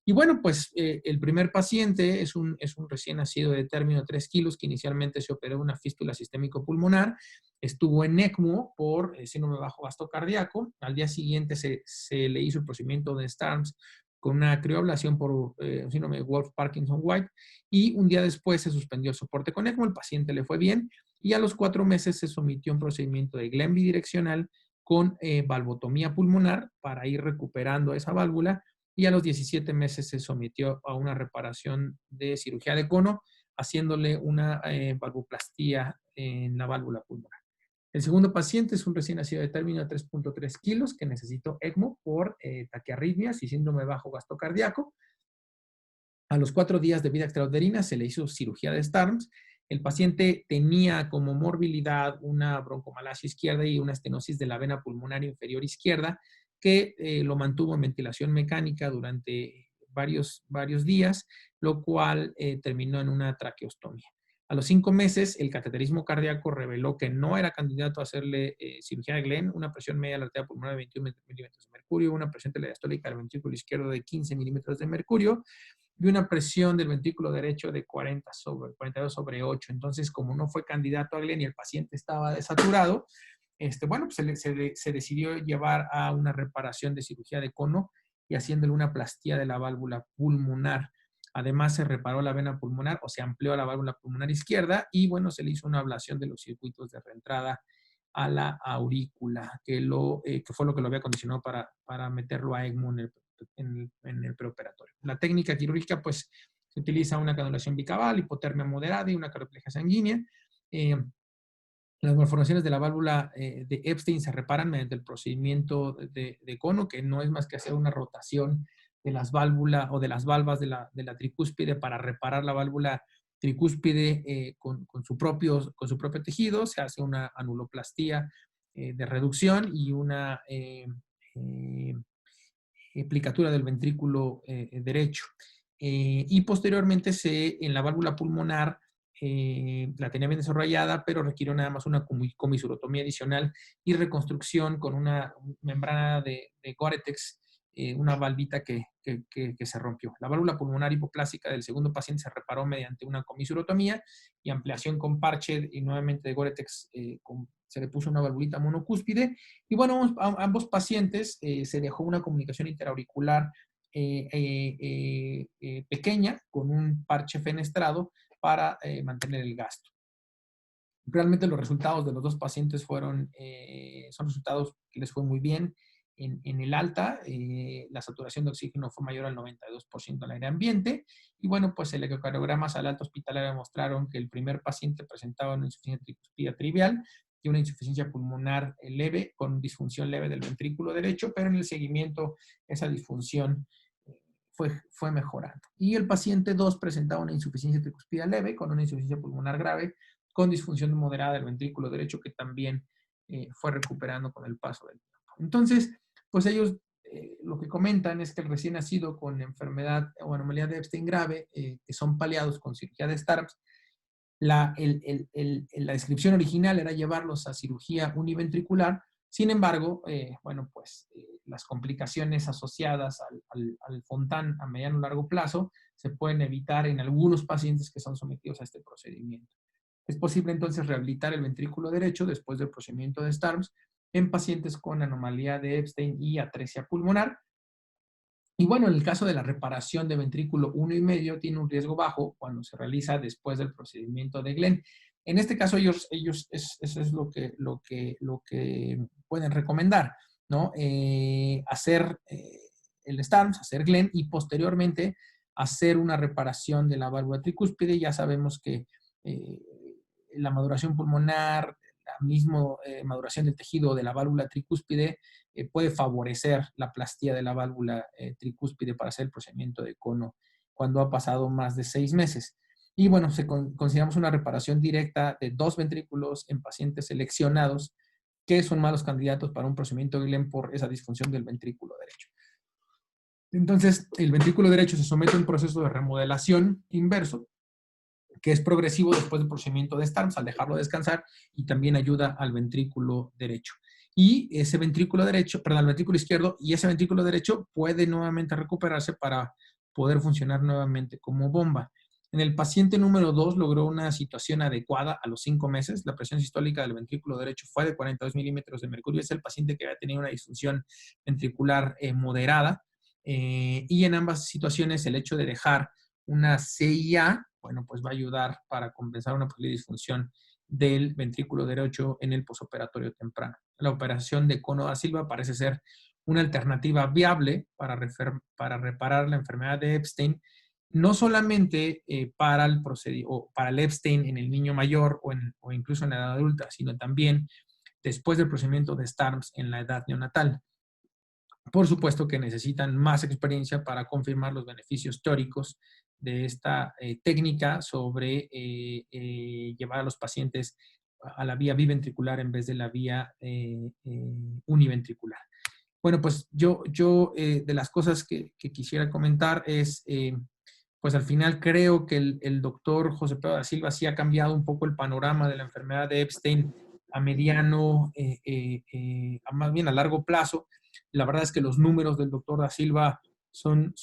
Y bueno, pues el primer paciente es un recién nacido de término 3 kilos que inicialmente se operó una fístula sistémico pulmonar, estuvo en ECMO por síndrome bajo gasto cardíaco. Al día siguiente se le hizo el procedimiento de STARMS con una crioablación por síndrome de Wolff-Parkinson-White, y un día después se suspendió el soporte con ECMO, el paciente le fue bien, y a los 4 meses se sometió a un procedimiento de Glenn bidireccional con valvotomía pulmonar para ir recuperando esa válvula, y a los 17 meses se sometió a una reparación de cirugía de cono, haciéndole una valvoplastía en la válvula pulmonar. El segundo paciente es un recién nacido de término de 3.3 kilos que necesitó ECMO por taquiarritmias y síndrome bajo gasto cardíaco. A los 4 días de vida extrauterina se le hizo cirugía de STARMS. El paciente tenía como morbilidad una broncomalacia izquierda y una estenosis de la vena pulmonar inferior izquierda que lo mantuvo en ventilación mecánica durante varios días, lo cual terminó en una traqueostomía. A los 5 meses, el cateterismo cardíaco reveló que no era candidato a hacerle cirugía de Glenn, una presión media de la arteria pulmonar de 21 milímetros de mercurio, una presión telediastólica del ventrículo izquierdo de 15 milímetros de mercurio y una presión del ventrículo derecho de 42/8. Entonces, como no fue candidato a Glenn y el paciente estaba desaturado, bueno, pues se decidió llevar a una reparación de cirugía de cono y haciéndole una plastía de la válvula pulmonar. Además, se reparó la vena pulmonar o se amplió la válvula pulmonar izquierda y, bueno, se le hizo una ablación de los circuitos de reentrada a la aurícula, que fue lo que lo había condicionado para meterlo a ECMO en el preoperatorio. La técnica quirúrgica, pues, se utiliza una canulación bicaval, hipotermia moderada y una cardioplejia sanguínea. Las malformaciones de la válvula de Epstein se reparan mediante el procedimiento de cono, que no es más que hacer una rotación de las válvulas o de las valvas de la tricúspide para reparar la válvula tricúspide con su propio tejido. Se hace una anuloplastía de reducción y una plicatura del ventrículo derecho. Y posteriormente en la válvula pulmonar la tenía bien desarrollada, pero requirió nada más una comisurotomía adicional y reconstrucción con una membrana de Gore-Tex, una valvita que se rompió. La válvula pulmonar hipoplásica del segundo paciente se reparó mediante una comisurotomía y ampliación con parche y nuevamente de Gore-Tex se le puso una valvulita monocúspide. Y bueno, a ambos pacientes se dejó una comunicación interauricular pequeña con un parche fenestrado para mantener el gasto. Realmente los resultados de los dos pacientes son resultados que les fue muy bien. En el alta, la saturación de oxígeno fue mayor al 92% al aire ambiente. Y bueno, pues el ecocardiograma al alta hospitalaria mostraron que el primer paciente presentaba una insuficiencia tricúspide trivial y una insuficiencia pulmonar leve con disfunción leve del ventrículo derecho, pero en el seguimiento esa disfunción fue mejorando. Y el paciente 2 presentaba una insuficiencia tricúspide leve con una insuficiencia pulmonar grave con disfunción moderada del ventrículo derecho que también fue recuperando con el paso del tiempo. Entonces, pues ellos lo que comentan es que el recién nacido con enfermedad o anomalía de Epstein grave, que son paliados con cirugía de STARMS, la descripción original era llevarlos a cirugía univentricular. Sin embargo, bueno, pues las complicaciones asociadas al Fontan a mediano o largo plazo se pueden evitar en algunos pacientes que son sometidos a este procedimiento. Es posible entonces rehabilitar el ventrículo derecho después del procedimiento de STARMS en pacientes con anomalía de Epstein y atresia pulmonar. Y bueno, en el caso de la reparación de ventrículo 1,5 tiene un riesgo bajo cuando se realiza después del procedimiento de Glenn. En este caso, ellos eso es lo que pueden recomendar, ¿no? Hacer el STARMS, hacer Glenn y posteriormente hacer una reparación de la válvula tricúspide. Ya sabemos que la maduración pulmonar, la misma maduración del tejido de la válvula tricúspide puede favorecer la plastía de la válvula tricúspide para hacer el procedimiento de cono cuando ha pasado más de 6 meses. Y bueno, consideramos una reparación directa de 2 ventrículos en pacientes seleccionados que son malos candidatos para un procedimiento de Glenn por esa disfunción del ventrículo derecho. Entonces, el ventrículo derecho se somete a un proceso de remodelación inverso, que es progresivo después del procedimiento de Starnes, al dejarlo descansar, y también ayuda al ventrículo derecho. Y ese ventrículo derecho, perdón, el ventrículo izquierdo, y ese ventrículo derecho puede nuevamente recuperarse para poder funcionar nuevamente como bomba. En el paciente número 2 logró una situación adecuada a los 5 meses. La presión sistólica del ventrículo derecho fue de 42 milímetros de mercurio. Es el paciente que había tenido una disfunción ventricular moderada. Y en ambas situaciones el hecho de dejar una CIA, bueno, pues va a ayudar para compensar una posible disfunción del ventrículo derecho en el posoperatorio temprano. La operación de Cono da Silva parece ser una alternativa viable para reparar la enfermedad de Epstein, no solamente para el Epstein en el niño mayor o incluso en la edad adulta, sino también después del procedimiento de Starnes en la edad neonatal. Por supuesto que necesitan más experiencia para confirmar los beneficios teóricos de esta técnica sobre llevar a los pacientes a la vía biventricular en vez de la vía univentricular. Bueno, pues yo de las cosas que quisiera comentar es, pues al final creo que el doctor José Pedro da Silva sí ha cambiado un poco el panorama de la enfermedad de Epstein a mediano, más bien a largo plazo. La verdad es que los números del doctor da Silva son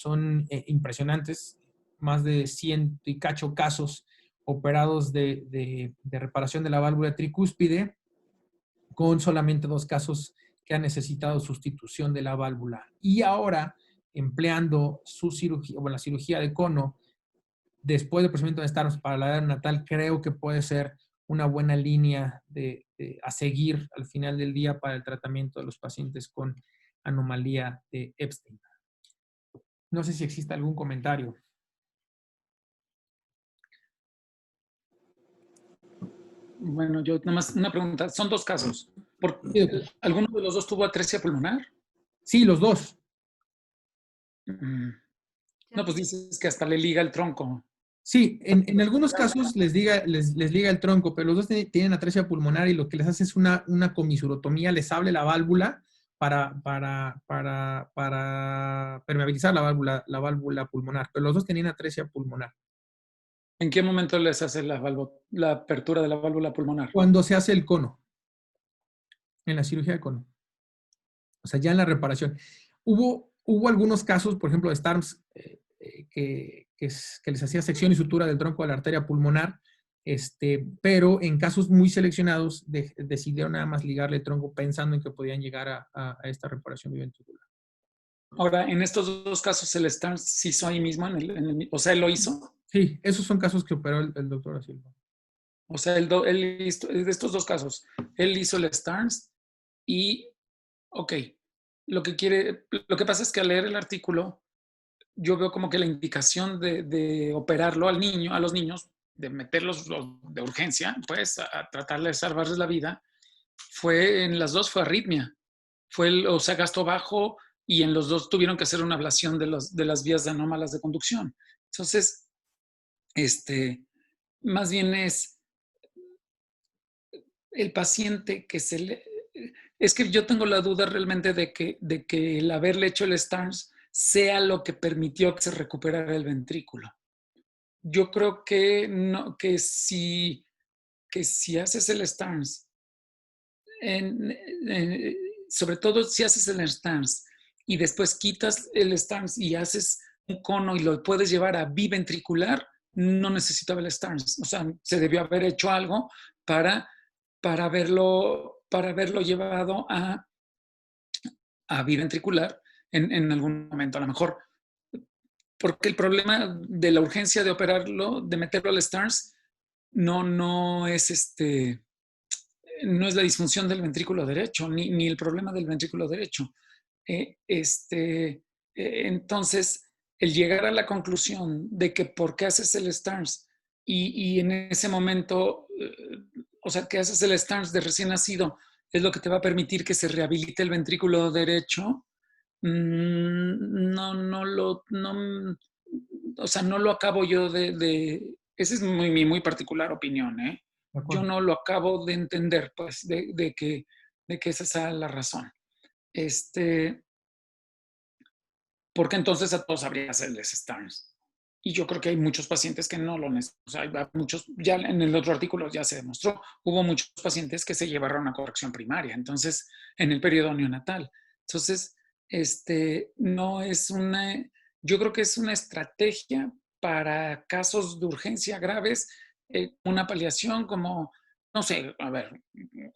impresionantes. Más de 100 y cacho casos operados de reparación de la válvula tricúspide, con solamente 2 casos que han necesitado sustitución de la válvula. Y ahora, empleando su cirugía, o la cirugía de cono, después del procedimiento de Starnes para la edad natal, creo que puede ser una buena línea a seguir al final del día para el tratamiento de los pacientes con anomalía de Epstein. No sé si existe algún comentario. Bueno, yo nada más una pregunta. Son 2 casos. ¿Alguno de los 2 tuvo atresia pulmonar? Sí, los 2. No, pues dices que hasta le liga el tronco. Sí, en algunos casos les liga el tronco, pero los 2 tienen atresia pulmonar y lo que les hace es una comisurotomía, les abre la válvula para permeabilizar la válvula pulmonar, pero los 2 tenían atresia pulmonar. ¿En qué momento les hace la apertura de la válvula pulmonar? Cuando se hace el cono, en la cirugía de cono. O sea, ya en la reparación. Hubo algunos casos, por ejemplo, de Starnes, que les hacía sección y sutura del tronco de la arteria pulmonar, pero en casos muy seleccionados decidieron nada más ligarle el tronco pensando en que podían llegar a esta reparación biventricular. Ahora, en estos 2 casos, ¿el Starnes se hizo ahí mismo? O sea, ¿él lo hizo? Sí, esos son casos que operó el doctor da Silva. O sea, él hizo, de estos 2 casos, él hizo el Starnes y, ok, lo que pasa es que al leer el artículo, yo veo como que la indicación de operarlo a los niños, de meterlos de urgencia, pues, a tratar de salvarles la vida, en las 2 fue arritmia. O sea, gasto bajo, y en los 2 tuvieron que hacer una ablación de las vías anómalas de conducción. Entonces, más bien es el paciente que es que yo tengo la duda realmente de que el haberle hecho el Starnes sea lo que permitió que se recuperara el ventrículo. Yo creo que no, que si haces el Starnes, sobre todo si haces el Starnes y después quitas el Starnes y haces un cono y lo puedes llevar a biventricular, no necesitaba el Starnes. O sea, se debió haber hecho algo para haberlo llevado a biventricular en algún momento. A lo mejor, porque el problema de la urgencia de operarlo, de meterlo al Starnes, no es no es la disfunción del ventrículo derecho, ni el problema del ventrículo derecho. Entonces, el llegar a la conclusión de que por qué haces el Starnes y en ese momento, o sea, que haces el Starnes de recién nacido, es lo que te va a permitir que se rehabilite el ventrículo derecho, o sea, no lo acabo yo esa es mi muy particular opinión, ¿eh? Yo no lo acabo de entender, pues, de que de que esa sea la razón. Porque entonces a todos habría que hacerles Stearns. Y yo creo que hay muchos pacientes que no lo necesitan. O sea, hay muchos, ya en el otro artículo ya se demostró, hubo muchos pacientes que se llevaron a corrección primaria, entonces, en el periodo neonatal. Entonces, no es yo creo que es una estrategia para casos de urgencia graves, una paliación como, no sé, a ver,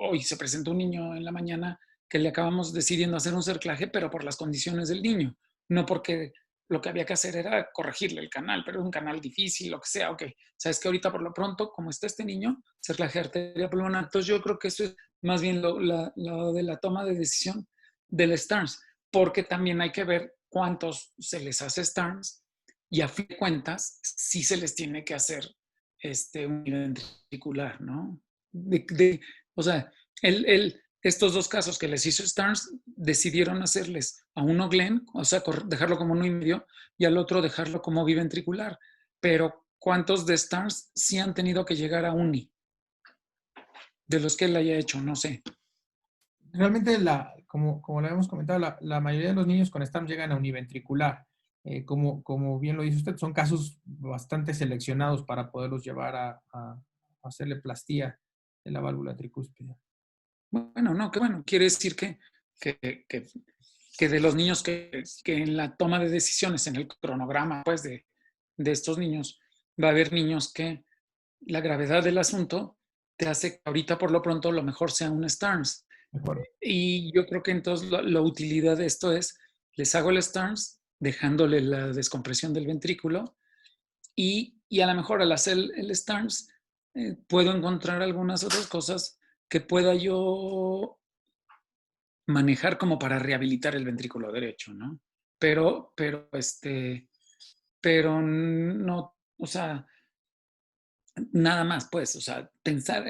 hoy se presentó un niño en la mañana que le acabamos decidiendo hacer un cerclaje, pero por las condiciones del niño, no porque lo que había que hacer era corregirle el canal, pero un canal difícil, lo que sea, ok. Sabes que ahorita por lo pronto, como está este niño, cerclaje arteria pulmonar. Entonces yo creo que eso es más bien lo de la toma de decisión del Stearns, porque también hay que ver cuántos se les hace Stearns y a fin de cuentas sí se les tiene que hacer un ventricular, ¿no? O sea, estos dos casos que les hizo Stearns, decidieron hacerles a uno Glenn, o sea, dejarlo como 1,5, y al otro dejarlo como biventricular. Pero, ¿cuántos de Stearns sí han tenido que llegar a uni? De los que él haya hecho, no sé. Realmente, como lo hemos comentado, la mayoría de los niños con STARMS llegan a univentricular. Como bien lo dice usted, son casos bastante seleccionados para poderlos llevar a hacerle plastía de la válvula tricúspide. Bueno, no, que bueno, quiere decir que de los niños que en la toma de decisiones, en el cronograma, pues, de estos niños, va a haber niños que la gravedad del asunto te hace que ahorita por lo pronto lo mejor sea un Stearns. De acuerdo. Y yo creo que entonces la utilidad de esto es, les hago el Stearns, dejándole la descompresión del ventrículo, y a lo mejor al hacer el Stearns puedo encontrar algunas otras cosas que pueda yo manejar como para rehabilitar el ventrículo derecho, ¿no? Pero no, o sea, nada más, pues, o sea, pensar,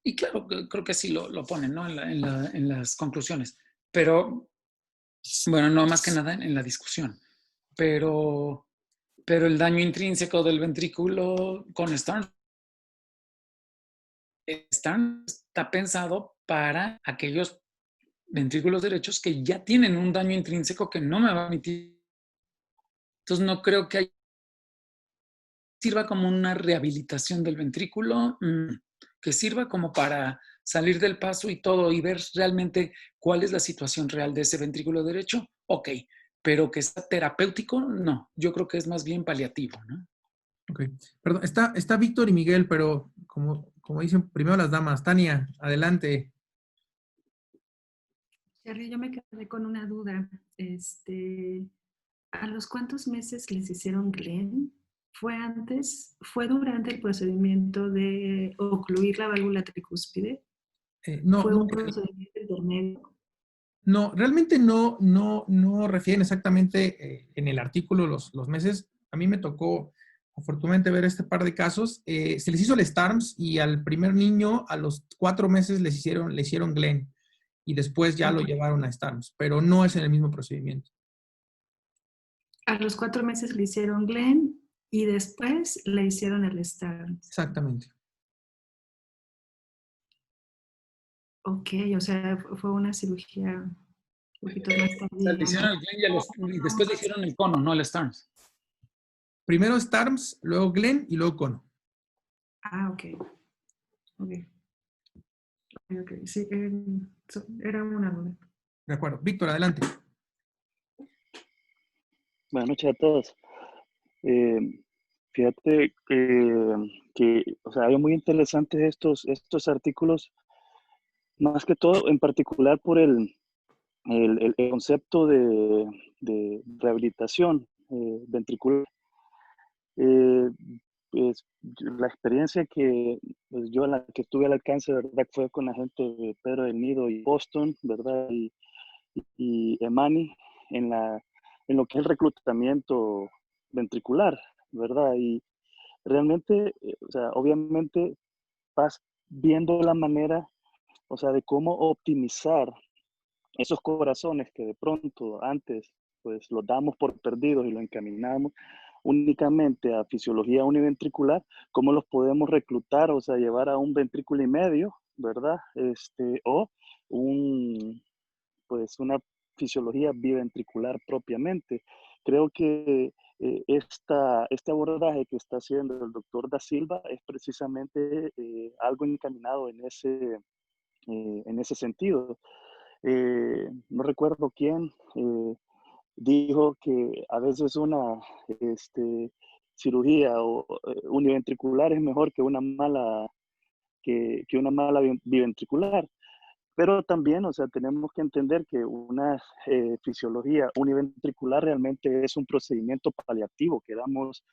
y claro, creo que así lo ponen, ¿no? En las conclusiones, pero, bueno, no más que nada en la discusión, pero el daño intrínseco del ventrículo con Stearns está pensado para aquellos ventrículos derechos que ya tienen un daño intrínseco que no me va a permitir. Entonces no creo que sirva como una rehabilitación del ventrículo, que sirva como para salir del paso y todo y ver realmente cuál es la situación real de ese ventrículo derecho, ok, pero que sea terapéutico, no, yo creo que es más bien paliativo, ¿no? Ok, perdón, está Víctor y Miguel, pero como dicen, primero las damas. Tania, adelante. Jerry, yo me quedé con una duda. ¿A los cuántos meses les hicieron Glenn? ¿Fue durante el procedimiento de ocluir la válvula tricúspide? No, ¿Fue no, un procedimiento intermedio? no, realmente no refieren exactamente en el artículo los meses. A mí me tocó, afortunadamente, ver este par de casos. Se les hizo el STARMS y al primer niño a los 4 meses le hicieron Glenn y después ya lo llevaron a STARMS, pero no es en el mismo procedimiento. A los 4 meses le hicieron Glenn y después le hicieron el STARMS. Exactamente. Ok, o sea, fue una cirugía un poquito más O sea, le tardía, hicieron ¿no? el Glenn y después le hicieron el cono, no el Stearns. Primero STARMS, luego Glenn y luego cono. Ah, ok. Ok. Ok, sí, era una duda. De acuerdo. Víctor, adelante. Buenas noches a todos. Fíjate que, o sea, hay muy interesantes estos artículos, más que todo, en particular por el concepto de rehabilitación ventricular. Pues, la experiencia que pues, yo la que tuve al alcance, ¿verdad? Fue con la gente de Pedro del Nido y Boston, ¿verdad? Y Emani en lo que es el reclutamiento ventricular, ¿verdad? Y realmente, o sea, obviamente vas viendo la manera, o sea, de cómo optimizar esos corazones que de pronto antes pues los damos por perdidos y los encaminamos únicamente a fisiología univentricular, cómo los podemos reclutar, o sea, llevar a un ventrículo y medio, ¿verdad? O pues una fisiología biventricular propiamente. Creo que este abordaje que está haciendo el doctor Da Silva es precisamente algo encaminado en ese sentido. No recuerdo quién dijo que a veces una cirugía univentricular es mejor que una mala biventricular. Pero también, o sea, tenemos que entender que una fisiología univentricular realmente es un procedimiento paliativo, queramos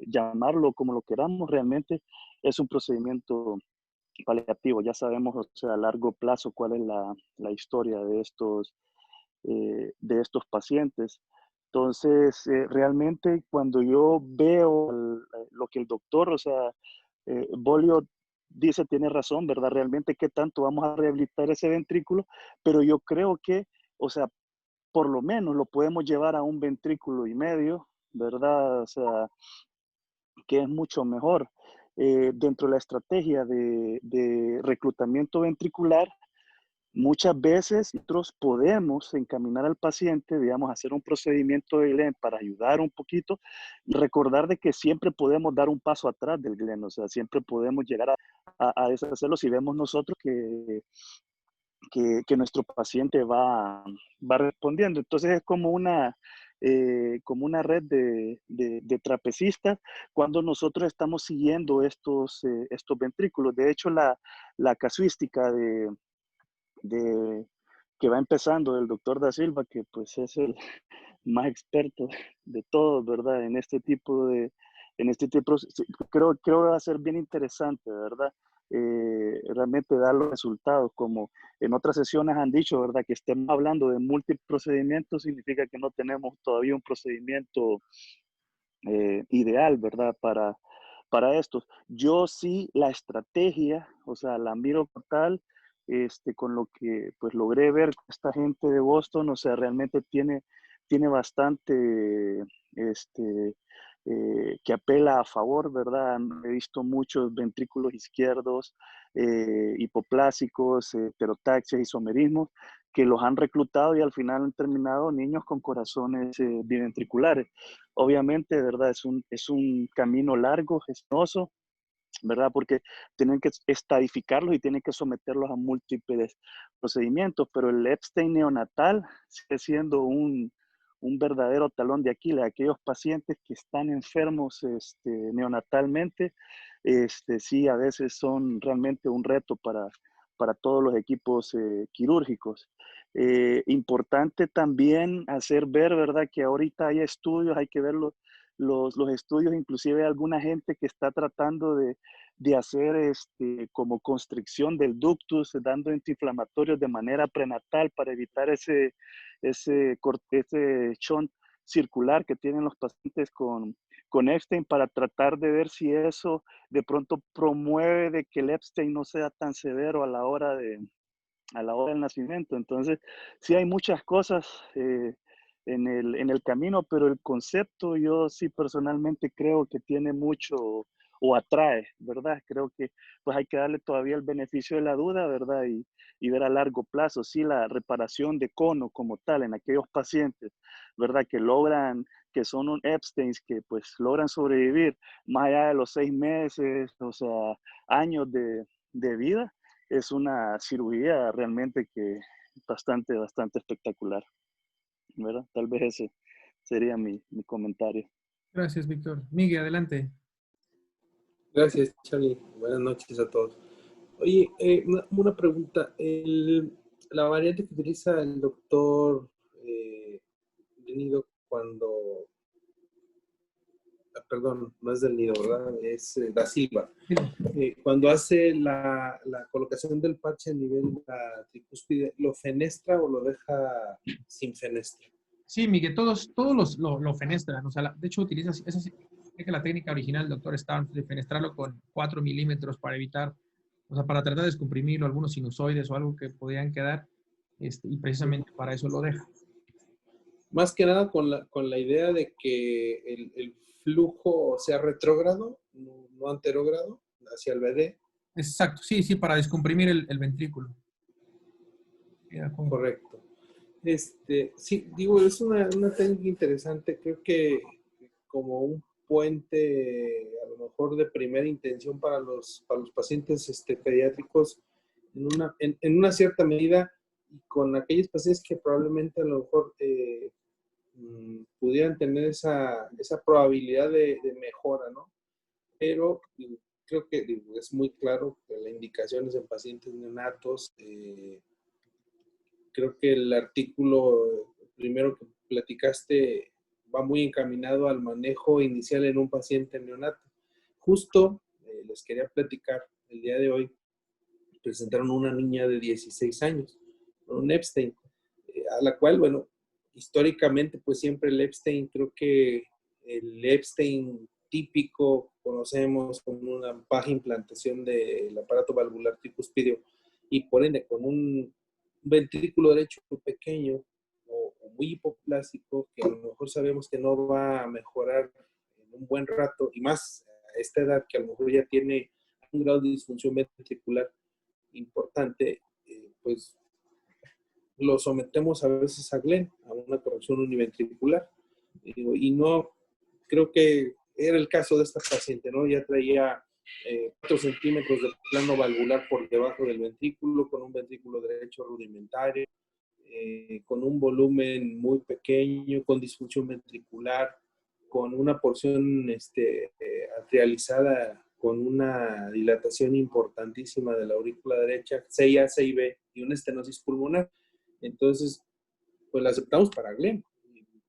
llamarlo como lo queramos, realmente es un procedimiento paliativo. Ya sabemos, o sea, a largo plazo cuál es la historia de estos pacientes. Entonces, realmente cuando yo veo lo que el doctor, o sea, Bolio dice, tiene razón, ¿verdad? Realmente, ¿qué tanto vamos a rehabilitar ese ventrículo? Pero yo creo que, o sea, por lo menos lo podemos llevar a un ventrículo y medio, ¿verdad? O sea, que es mucho mejor. Dentro de la estrategia de reclutamiento ventricular, muchas veces nosotros podemos encaminar al paciente, digamos, a hacer un procedimiento de Glenn para ayudar un poquito y recordar de que siempre podemos dar un paso atrás del Glenn, o sea, siempre podemos llegar a deshacerlo si vemos nosotros que nuestro paciente va respondiendo. Entonces es como como una red de trapecistas cuando nosotros estamos siguiendo estos ventrículos. De hecho, la casuística que va empezando el doctor Da Silva, que pues es el más experto de todos, ¿verdad? Creo que va a ser bien interesante, ¿verdad? Realmente dar los resultados, como en otras sesiones han dicho, ¿verdad? Que estemos hablando de múltiples procedimientos significa que no tenemos todavía un procedimiento ideal, ¿verdad? Para estos. Yo sí, la estrategia, o sea, la miro como tal, con lo que pues logré ver con esta gente de Boston, o sea, realmente tiene bastante, que apela a favor, ¿verdad? He visto muchos ventrículos izquierdos, hipoplásicos, heterotaxias, isomerismos, que los han reclutado y al final han terminado niños con corazones biventriculares. Obviamente, ¿verdad? Es un camino largo, gestoso, ¿verdad? Porque tienen que estadificarlos y tienen que someterlos a múltiples procedimientos, pero el Epstein neonatal sigue siendo un verdadero talón de Aquiles. Aquellos pacientes que están enfermos neonatalmente, sí, a veces son realmente un reto para todos los equipos quirúrgicos. Importante también hacer ver, ¿verdad? Que ahorita hay estudios, hay que ver los estudios, inclusive hay alguna gente que está tratando de hacer como constricción del ductus, dando antiinflamatorios de manera prenatal para evitar ese shunt circular que tienen los pacientes con Epstein, para tratar de ver si eso de pronto promueve de que el Epstein no sea tan severo a la hora del nacimiento. Entonces, sí hay muchas cosas en el camino, pero el concepto yo sí personalmente creo que tiene mucho o atrae, ¿verdad? Creo que pues hay que darle todavía el beneficio de la duda, ¿verdad? Y ver a largo plazo, sí, la reparación de cono como tal en aquellos pacientes, ¿verdad? Que son un Epstein, que pues logran sobrevivir más allá de los 6 meses, o sea, años de vida, es una cirugía realmente que bastante espectacular, ¿verdad? Tal vez ese sería mi comentario. Gracias, Víctor. Miguel, adelante. Gracias, Charlie. Buenas noches a todos. Oye, una pregunta. La variante que utiliza el doctor Nido cuando... Perdón, no es del Nido, ¿verdad? Es Da Silva. Cuando hace la colocación del parche a nivel de la tricúspide, ¿lo fenestra o lo deja sin fenestra? Sí, Miguel, todos lo fenestran. O sea, de hecho, utilizas, esa es la técnica original del doctor Starnes de fenestrarlo con 4 milímetros para evitar, o sea, para tratar de descomprimirlo, algunos sinusoides o algo que podían quedar, y precisamente para eso lo deja. Más que nada con la idea de que el flujo sea retrógrado, no anterógrado, hacia el BD. Exacto, sí, para descomprimir el ventrículo. Correcto. Sí, digo, es una técnica interesante. Creo que como un puente, a lo mejor de primera intención para los pacientes pediátricos, en una cierta medida, y con aquellos pacientes que probablemente a lo mejor pudieran tener esa probabilidad de mejora, ¿no? Pero creo que es muy claro que la indicación es en pacientes neonatos. Creo que el artículo primero que platicaste va muy encaminado al manejo inicial en un paciente neonato. Justo les quería platicar el día de hoy, presentaron una niña de 16 años, un Epstein, a la cual, bueno, históricamente, pues siempre el Epstein, creo que el Epstein típico conocemos como una baja implantación del aparato valvular tricuspidio y por ende con un ventrículo derecho muy pequeño o muy hipoplásico, que a lo mejor sabemos que no va a mejorar en un buen rato, y más a esta edad que a lo mejor ya tiene un grado de disfunción ventricular importante, pues lo sometemos a veces a Glenn, a una corrección univentricular. Y no, creo que era el caso de esta paciente, ¿no? Ya traía 4 centímetros de plano valvular por debajo del ventrículo, con un ventrículo derecho rudimentario, con un volumen muy pequeño, con disfunción ventricular, con una porción atrializada, con una dilatación importantísima de la aurícula derecha, 6A, 6B y una estenosis pulmonar. Entonces, pues la aceptamos para Glenn.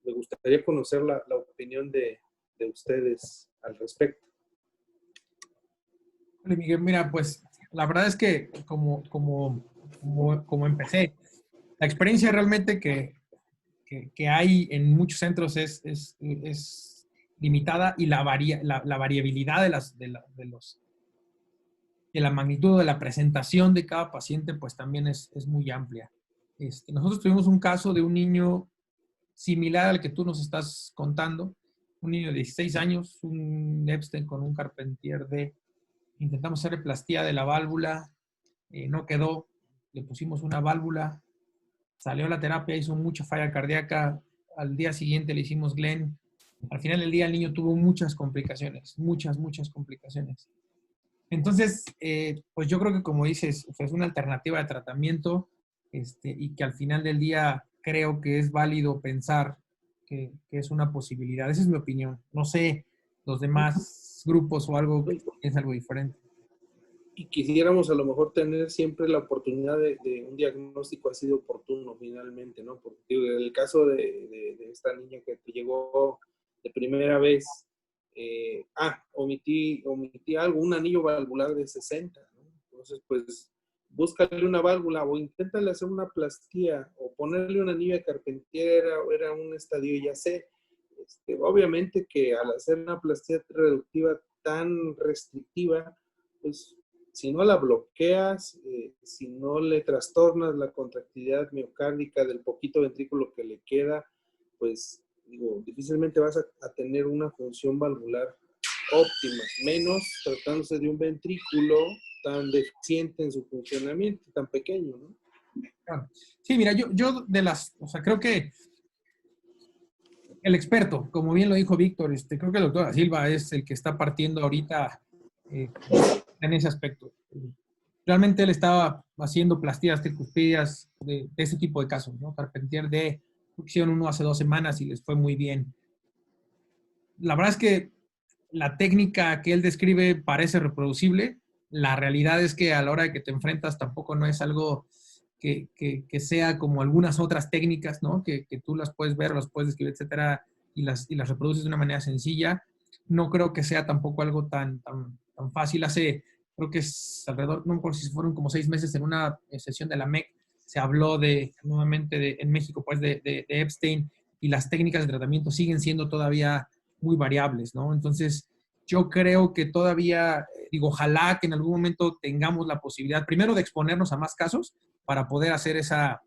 Me gustaría conocer la opinión de ustedes al respecto. Miguel, mira, pues la verdad es que como empecé, la experiencia realmente que hay en muchos centros es limitada, y la variabilidad de la magnitud de la presentación de cada paciente pues también es muy amplia. Nosotros tuvimos un caso de un niño similar al que tú nos estás contando, un niño de 16 años, un Epstein con un Carpentier D. Intentamos hacerle plastía de la válvula, no quedó, le pusimos una válvula, salió la terapia, hizo mucha falla cardíaca, al día siguiente le hicimos Glenn. Al final del día el niño tuvo muchas complicaciones, muchas complicaciones. Entonces, pues yo creo que como dices, es una alternativa de tratamiento, y que al final del día creo que es válido pensar que es una posibilidad. Esa es mi opinión. No sé, los demás grupos o algo es algo diferente. Y quisiéramos a lo mejor tener siempre la oportunidad de un diagnóstico así de oportuno finalmente, ¿no? Porque en el caso de esta niña que te llegó de primera vez, omití algo, un anillo valvular de 60, ¿no? Entonces, pues, búscale una válvula o inténtale hacer una plastía o ponerle un anillo de Carpentier, o era un estadio, ya sé. Obviamente que al hacer una plastía reductiva tan restrictiva, pues, si no la bloqueas, si no le trastornas la contractilidad miocárdica del poquito ventrículo que le queda, pues, digo, difícilmente vas a tener una función valvular óptima, menos tratándose de un ventrículo tan deficiente en su funcionamiento, tan pequeño, ¿no? Claro. Sí, mira, yo creo que el experto, como bien lo dijo Víctor, creo que el doctor Da Silva es el que está partiendo ahorita en ese aspecto. Realmente él estaba haciendo plastías tricuspidias de ese tipo de casos, ¿no? Carpentier D, hicieron uno hace 2 semanas y les fue muy bien. La verdad es que la técnica que él describe parece reproducible. La realidad es que a la hora de que te enfrentas tampoco no es algo que sea como algunas otras técnicas, ¿no? Que tú las puedes ver, las puedes describir, etcétera, y las reproduces de una manera sencilla. No creo que sea tampoco algo tan fácil. Creo que es alrededor, no me acuerdo si fueron como 6 meses, en una sesión de la MEC, se habló nuevamente en México, pues, de Epstein, y las técnicas de tratamiento siguen siendo todavía muy variables, ¿no? Entonces, yo creo que todavía, ojalá que en algún momento tengamos la posibilidad, primero, de exponernos a más casos para poder hacer esa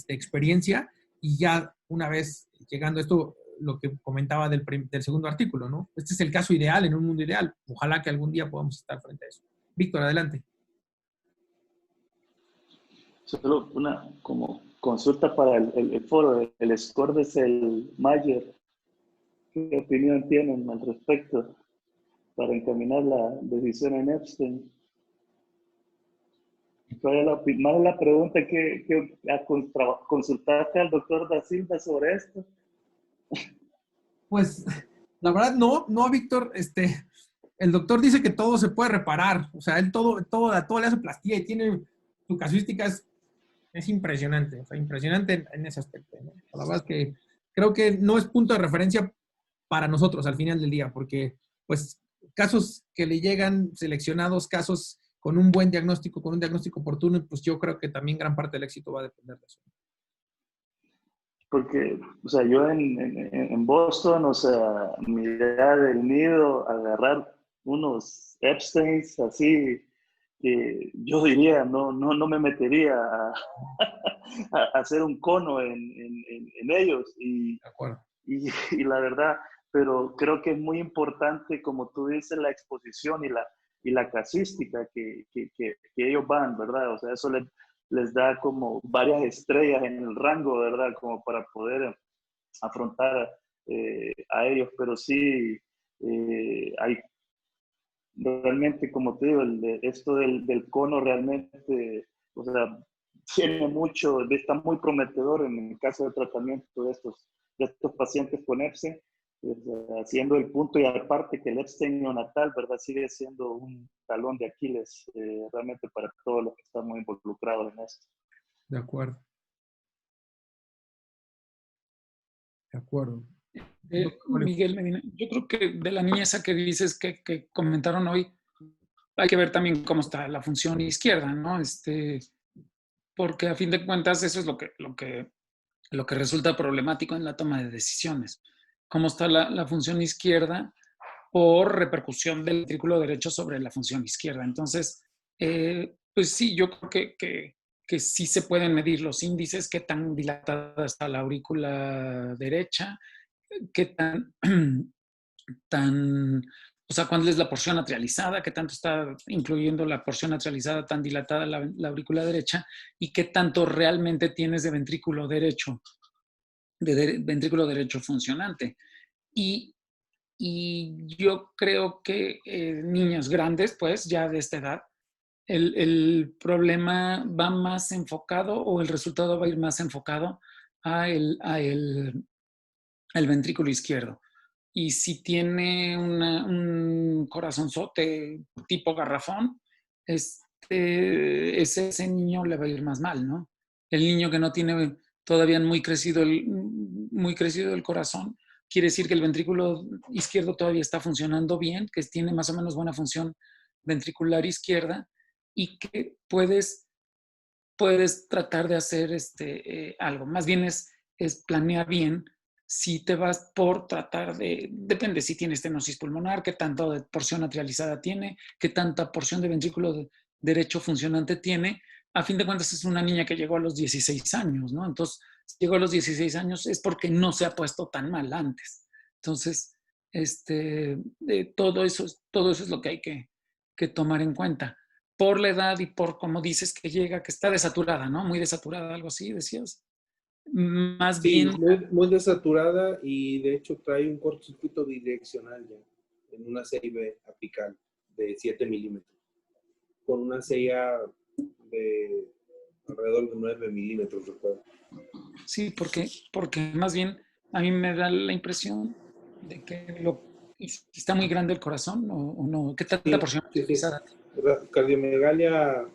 experiencia, y ya una vez llegando a esto, lo que comentaba del segundo artículo, ¿no? Este es el caso ideal en un mundo ideal. Ojalá que algún día podamos estar frente a eso. Víctor, adelante. Solo una como consulta para el foro, el score de el Mayer. ¿Qué opinión tienen al respecto para encaminar la decisión en Epstein? ¿Cuál es más es la pregunta que consultaste al doctor Da Silva sobre esto? Pues, la verdad, no, Víctor, el doctor dice que todo se puede reparar, o sea, él todo le hace plastía y tiene, su casuística es impresionante, o sea, impresionante en ese aspecto, ¿no? La verdad es que creo que no es punto de referencia para nosotros al final del día, porque, pues, casos que le llegan seleccionados, casos con un buen diagnóstico, con un diagnóstico oportuno, pues yo creo que también gran parte del éxito va a depender de eso. Porque, o sea, yo en Boston, o sea, mi idea del nido, agarrar unos Epsteins así, que yo diría, no me metería a hacer un cono en ellos. De acuerdo. Y la verdad, pero creo que es muy importante, como tú dices, la exposición y la casística que ellos van, ¿verdad? O sea, eso les da como varias estrellas en el rango, ¿verdad? Como para poder afrontar a ellos, pero sí hay realmente, como te digo, esto del cono realmente, o sea, tiene mucho, está muy prometedor en el caso de tratamiento de estos pacientes con Epstein, haciendo el punto y aparte que el Epstein neonatal, ¿verdad? Sigue siendo un talón de Aquiles realmente para todos los que estamos involucrados en esto. De acuerdo. De acuerdo. Miguel Medina, yo creo que de la niña esa que dices que comentaron hoy, hay que ver también cómo está la función izquierda, ¿no? Porque a fin de cuentas eso es lo que resulta problemático en la toma de decisiones. Cómo está la función izquierda por repercusión del ventrículo derecho sobre la función izquierda. Entonces, pues sí, yo creo que sí se pueden medir los índices, qué tan dilatada está la aurícula derecha, qué o sea, cuál es la porción atrializada, qué tanto está incluyendo la porción atrializada tan dilatada la aurícula derecha y qué tanto realmente tienes de ventrículo derecho, ventrículo derecho funcionante. Y yo creo que niños grandes, pues ya de esta edad, el problema va más enfocado o el resultado va a ir más enfocado al ventrículo izquierdo. Y si tiene un corazonzote tipo garrafón, ese niño le va a ir más mal, ¿no? El niño que no tiene todavía muy crecido el corazón, quiere decir que el ventrículo izquierdo todavía está funcionando bien, que tiene más o menos buena función ventricular izquierda y que puedes tratar de hacer algo. Más bien es planear bien si te vas por tratar depende si tienes estenosis pulmonar, qué tanta porción atrializada tiene, qué tanta porción de ventrículo derecho funcionante tiene. A fin de cuentas es una niña que llegó a los 16 años, ¿no? Entonces, si llegó a los 16 años es porque no se ha puesto tan mal antes. Entonces, todo eso es lo que hay que tomar en cuenta. Por la edad y por, como dices, que llega, que está desaturada, ¿no? Muy desaturada, algo así, decías. Más Sí, bien... muy desaturada y de hecho trae un cortocircuito bidireccional ya en una CIB apical de 7 milímetros con una CIA de alrededor de 9 milímetros, recuerdo. Sí, porque más bien a mí me da la impresión de que está muy grande el corazón o no. ¿Qué tanta porción utilizada? Cardiomegalia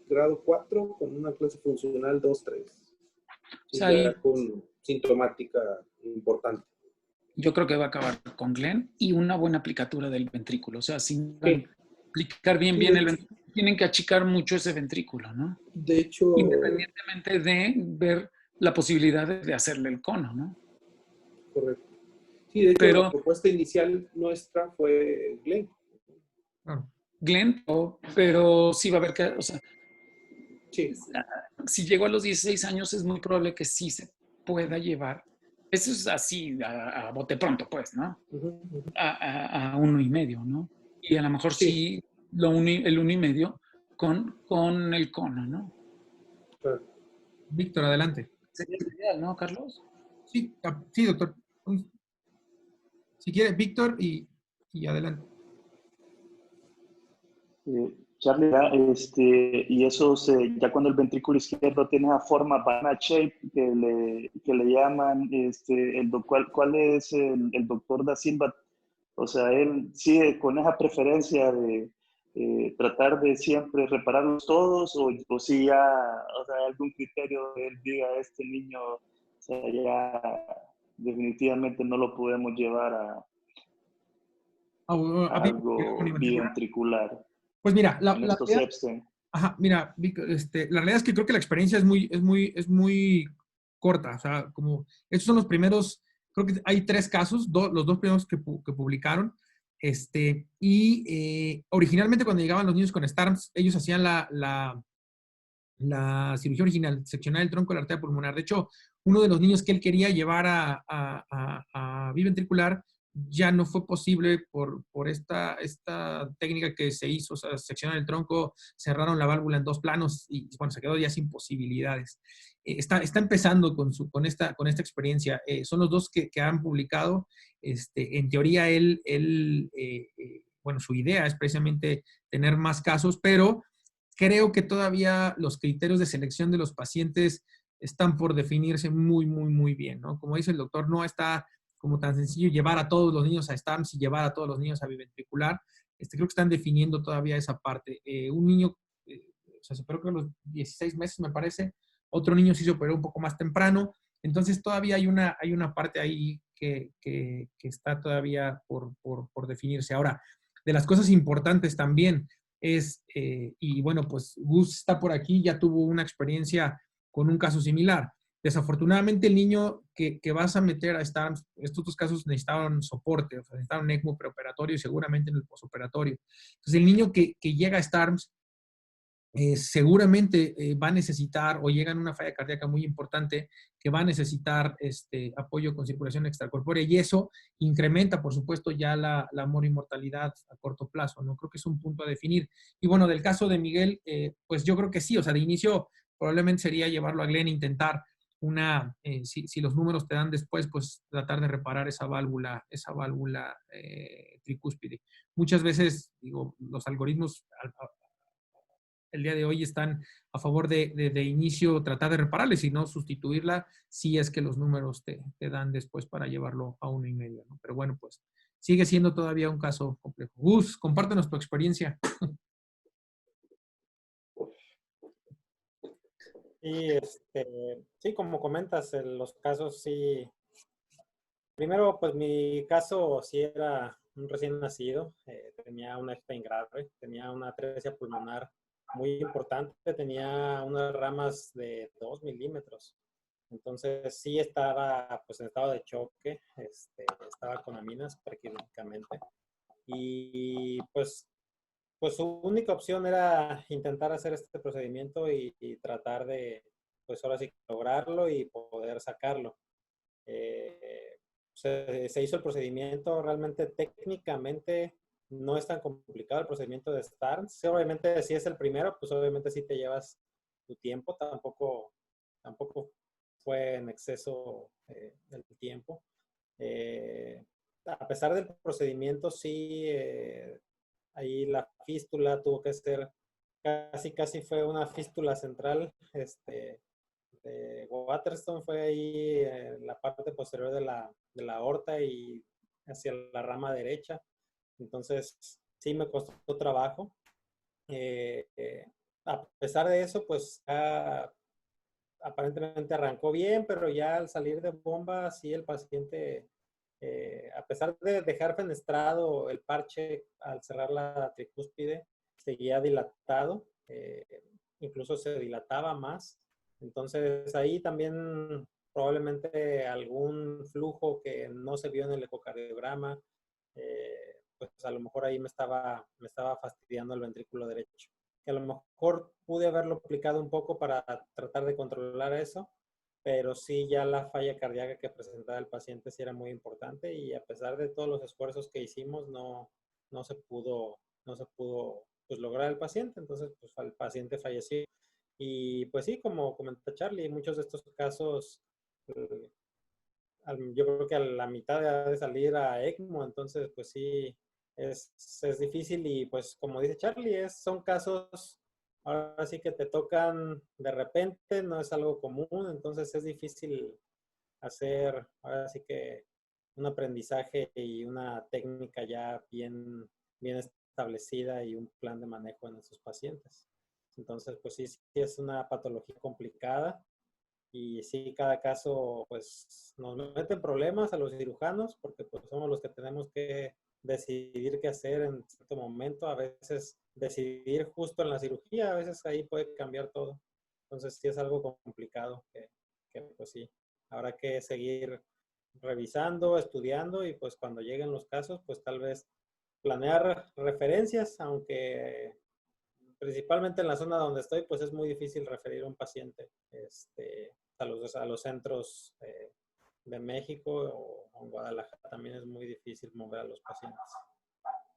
grado 4 con una clase funcional 2-3. O sea, ahí con sintomática importante. yo creo que va a acabar con Glenn y una buena aplicatura del ventrículo. O sea, sin aplicar bien el ventrículo, tienen que achicar mucho ese ventrículo, ¿no? De hecho, independientemente de ver la posibilidad de hacerle el cono, ¿no? Correcto. Sí, de hecho, la propuesta inicial nuestra fue Glenn. Glenn, pero sí va a haber que, o sea, sí. Si llegó a los 16 años es muy probable que sí se pueda llevar. Eso es así, a bote pronto, pues, ¿no? A 1,5, ¿no? Y a lo mejor sí el 1,5 con el cono, ¿no? Claro. Víctor, adelante. Sería lo ideal, ¿no, Carlos? Sí, sí, doctor. Si quiere, Víctor y adelante. Charlie, y eso ya cuando el ventrículo izquierdo tiene esa forma banana shape que le llaman, ¿cuál es el doctor da Silva? O sea, él sigue con esa preferencia de tratar de siempre repararlos todos, o si ya, o sea, algún criterio de él diga, este niño, o sea, ya definitivamente no lo podemos llevar a A algo biventricular. biventricular Pues mira, en estos Epstein. ajá, mira, Víctor, la realidad es que creo que la experiencia es muy corta. O sea, como estos son los primeros, creo que hay 3 casos, los 2 primeros que publicaron. Originalmente cuando llegaban los niños con STARMS, ellos hacían la cirugía original, seccionar el tronco de la arteria pulmonar. De hecho, uno de los niños que él quería llevar a biventricular ya no fue posible por esta técnica que se hizo, o sea, seccionar el tronco, cerraron la válvula en 2 planos y bueno, se quedó ya sin posibilidades. Está empezando con esta experiencia. Son los 2 que han publicado. En teoría, bueno, su idea es precisamente tener más casos, pero creo que todavía los criterios de selección de los pacientes están por definirse muy bien, ¿no? Como dice el doctor, no está como tan sencillo llevar a todos los niños a STARMS y llevar a todos los niños a biventricular. Creo que están definiendo todavía esa parte. Un niño, o sea, se operó creo a los 16 meses, me parece. Otro niño sí se operó un poco más temprano. Entonces todavía hay una parte ahí que está todavía por definirse. Ahora, de las cosas importantes también, y bueno, pues Gus está por aquí, ya tuvo una experiencia con un caso similar. Desafortunadamente el niño que vas a meter a STARMS, estos 2 casos necesitaban soporte, o sea, necesitaban ECMO preoperatorio y seguramente en el posoperatorio. Entonces el niño que llega a STARMS seguramente va a necesitar, o llega en una falla cardíaca muy importante, que va a necesitar apoyo con circulación extracorpórea, y eso incrementa, por supuesto, ya la mortalidad a corto plazo, ¿no? Creo que es un punto a definir. Y bueno, del caso de Miguel, pues yo creo que sí, o sea, de inicio probablemente sería llevarlo a Glenn e intentar si los números te dan después, pues tratar de reparar esa válvula tricúspide. Muchas veces, digo, los algoritmos el día de hoy están a favor de inicio tratar de repararle, si no sustituirla, si es que los números te dan después para llevarlo a 1,5, ¿no? Pero bueno, pues sigue siendo todavía un caso complejo. Gus, compártenos tu experiencia. Y sí, como comentas, los casos sí. Primero, pues mi caso sí era un recién nacido, tenía una Epstein grave, tenía una atresia pulmonar muy importante, tenía unas ramas de 2 milímetros. Entonces sí estaba pues en estado de choque, estaba con aminas prequirúrgicamente. Y pues su única opción era intentar hacer este procedimiento y tratar de, pues ahora sí, lograrlo y poder sacarlo. Se hizo el procedimiento, realmente técnicamente no es tan complicado el procedimiento de STARS. Sí, obviamente si es el primero, pues obviamente sí te llevas tu tiempo, tampoco fue en exceso el tiempo. A pesar del procedimiento, sí, ahí la fístula tuvo que ser, casi fue una fístula central, de Waterstone fue ahí en la parte posterior de la aorta y hacia la rama derecha. Entonces, sí me costó trabajo. A pesar de eso, pues aparentemente arrancó bien, pero ya al salir de bomba, sí el paciente, a pesar de dejar fenestrado el parche al cerrar la tricúspide, seguía dilatado, incluso se dilataba más. Entonces ahí también probablemente algún flujo que no se vio en el ecocardiograma, pues a lo mejor ahí me estaba fastidiando el ventrículo derecho. Que a lo mejor pude haberlo aplicado un poco para tratar de controlar eso, pero sí ya la falla cardíaca que presentaba el paciente sí era muy importante y a pesar de todos los esfuerzos que hicimos no se pudo pues lograr el paciente, entonces pues el paciente falleció. Y pues sí, como comentó Charlie, muchos de estos casos, yo creo que a la mitad de salir a ECMO, entonces pues sí, es difícil y pues como dice Charlie, son casos ahora sí que te tocan de repente, no es algo común, entonces es difícil hacer ahora sí que un aprendizaje y una técnica ya bien establecida y un plan de manejo en esos pacientes. Entonces, pues sí es una patología complicada y sí, cada caso pues nos meten problemas a los cirujanos porque pues somos los que tenemos que decidir qué hacer en cierto momento, a veces decidir justo en la cirugía, a veces ahí puede cambiar todo. Entonces sí es algo complicado que pues sí, habrá que seguir revisando, estudiando y pues cuando lleguen los casos pues tal vez planear referencias, aunque principalmente en la zona donde estoy, pues es muy difícil referir a un paciente a los centros de México o en Guadalajara también es muy difícil mover a los pacientes.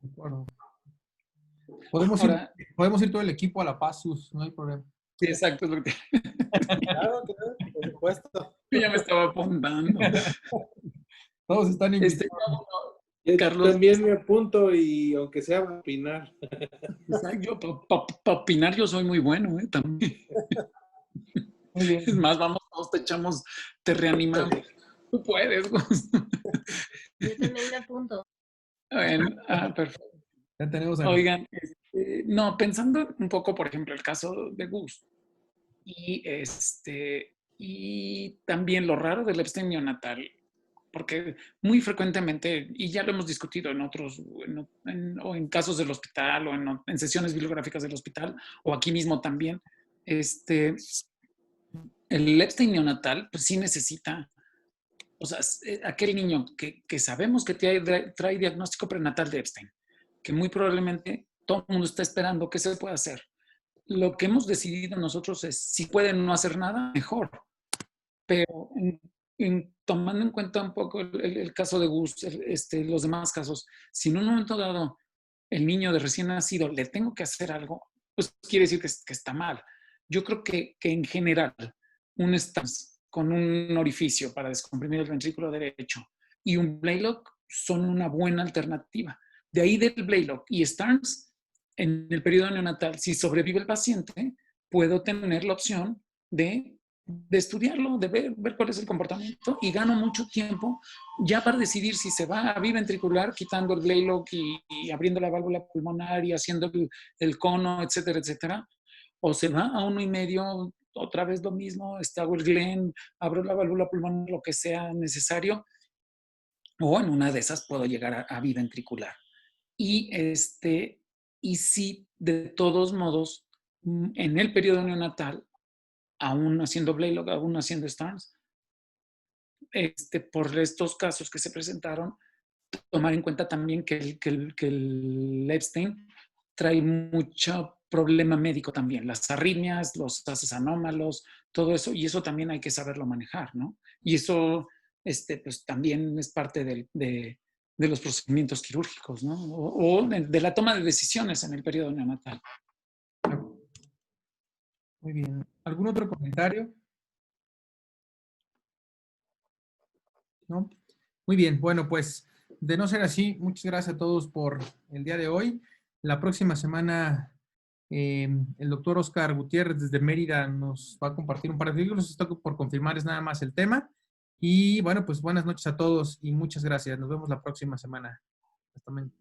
Bueno, Ahora, podemos ir todo el equipo a La Paz, Sus, no hay problema. sí, exacto, es lo que Claro, por supuesto. yo ya me estaba apuntando. Todos están invitados. Yo Carlos, también me apunto y aunque sea a opinar. yo para opinar yo soy muy bueno, también. Muy bien. Es más, vamos, todos te echamos, te reanimamos. Tú puedes, Gus. Yo también me apunto. Bueno, perfecto. Ya tenemos a... Oigan, no, pensando un poco, por ejemplo, el caso de Gus y también lo raro del Epstein neonatal, porque muy frecuentemente, y ya lo hemos discutido en otros, o en casos del hospital, o en sesiones bibliográficas del hospital, o aquí mismo también, el Epstein neonatal, pues sí necesita, o sea, aquel niño que sabemos que trae diagnóstico prenatal de Epstein, que muy probablemente todo el mundo está esperando que se pueda hacer. Lo que hemos decidido nosotros es, si pueden no hacer nada, mejor. Pero tomando en cuenta un poco el caso de Gus, los demás casos, si en un momento dado el niño de recién nacido le tengo que hacer algo, pues quiere decir que está mal. Yo creo que en general, un stance con un orificio para descomprimir el ventrículo derecho y un Blaylock son una buena alternativa. De ahí del Blaylock y Starnes, en el periodo neonatal, si sobrevive el paciente, puedo tener la opción de estudiarlo, de ver cuál es el comportamiento y gano mucho tiempo ya para decidir si se va a biventricular quitando el Blaylock y abriendo la válvula pulmonar y haciendo el cono, etcétera, etcétera, o se va a 1.5, otra vez lo mismo, hago el Glenn, abro la válvula pulmonar, lo que sea necesario, o en una de esas puedo llegar a biventricular. Y si de todos modos, en el periodo neonatal, aún haciendo Blaylock, aún haciendo Starnes, por estos casos que se presentaron, tomar en cuenta también que el Epstein trae mucho problema médico también, las arritmias, los haces anómalos, todo eso, y eso también hay que saberlo manejar, ¿no? Y eso pues también es parte de los procedimientos quirúrgicos, ¿no? O de la toma de decisiones en el periodo neonatal. Muy bien. ¿Algún otro comentario? ¿No? Muy bien. Bueno, pues de no ser así, muchas gracias a todos por el día de hoy. La próxima semana el doctor Oscar Gutiérrez desde Mérida nos va a compartir un par de artículos. Está por confirmar, es nada más el tema. Y bueno, pues buenas noches a todos y muchas gracias. Nos vemos la próxima semana. Hasta mañana.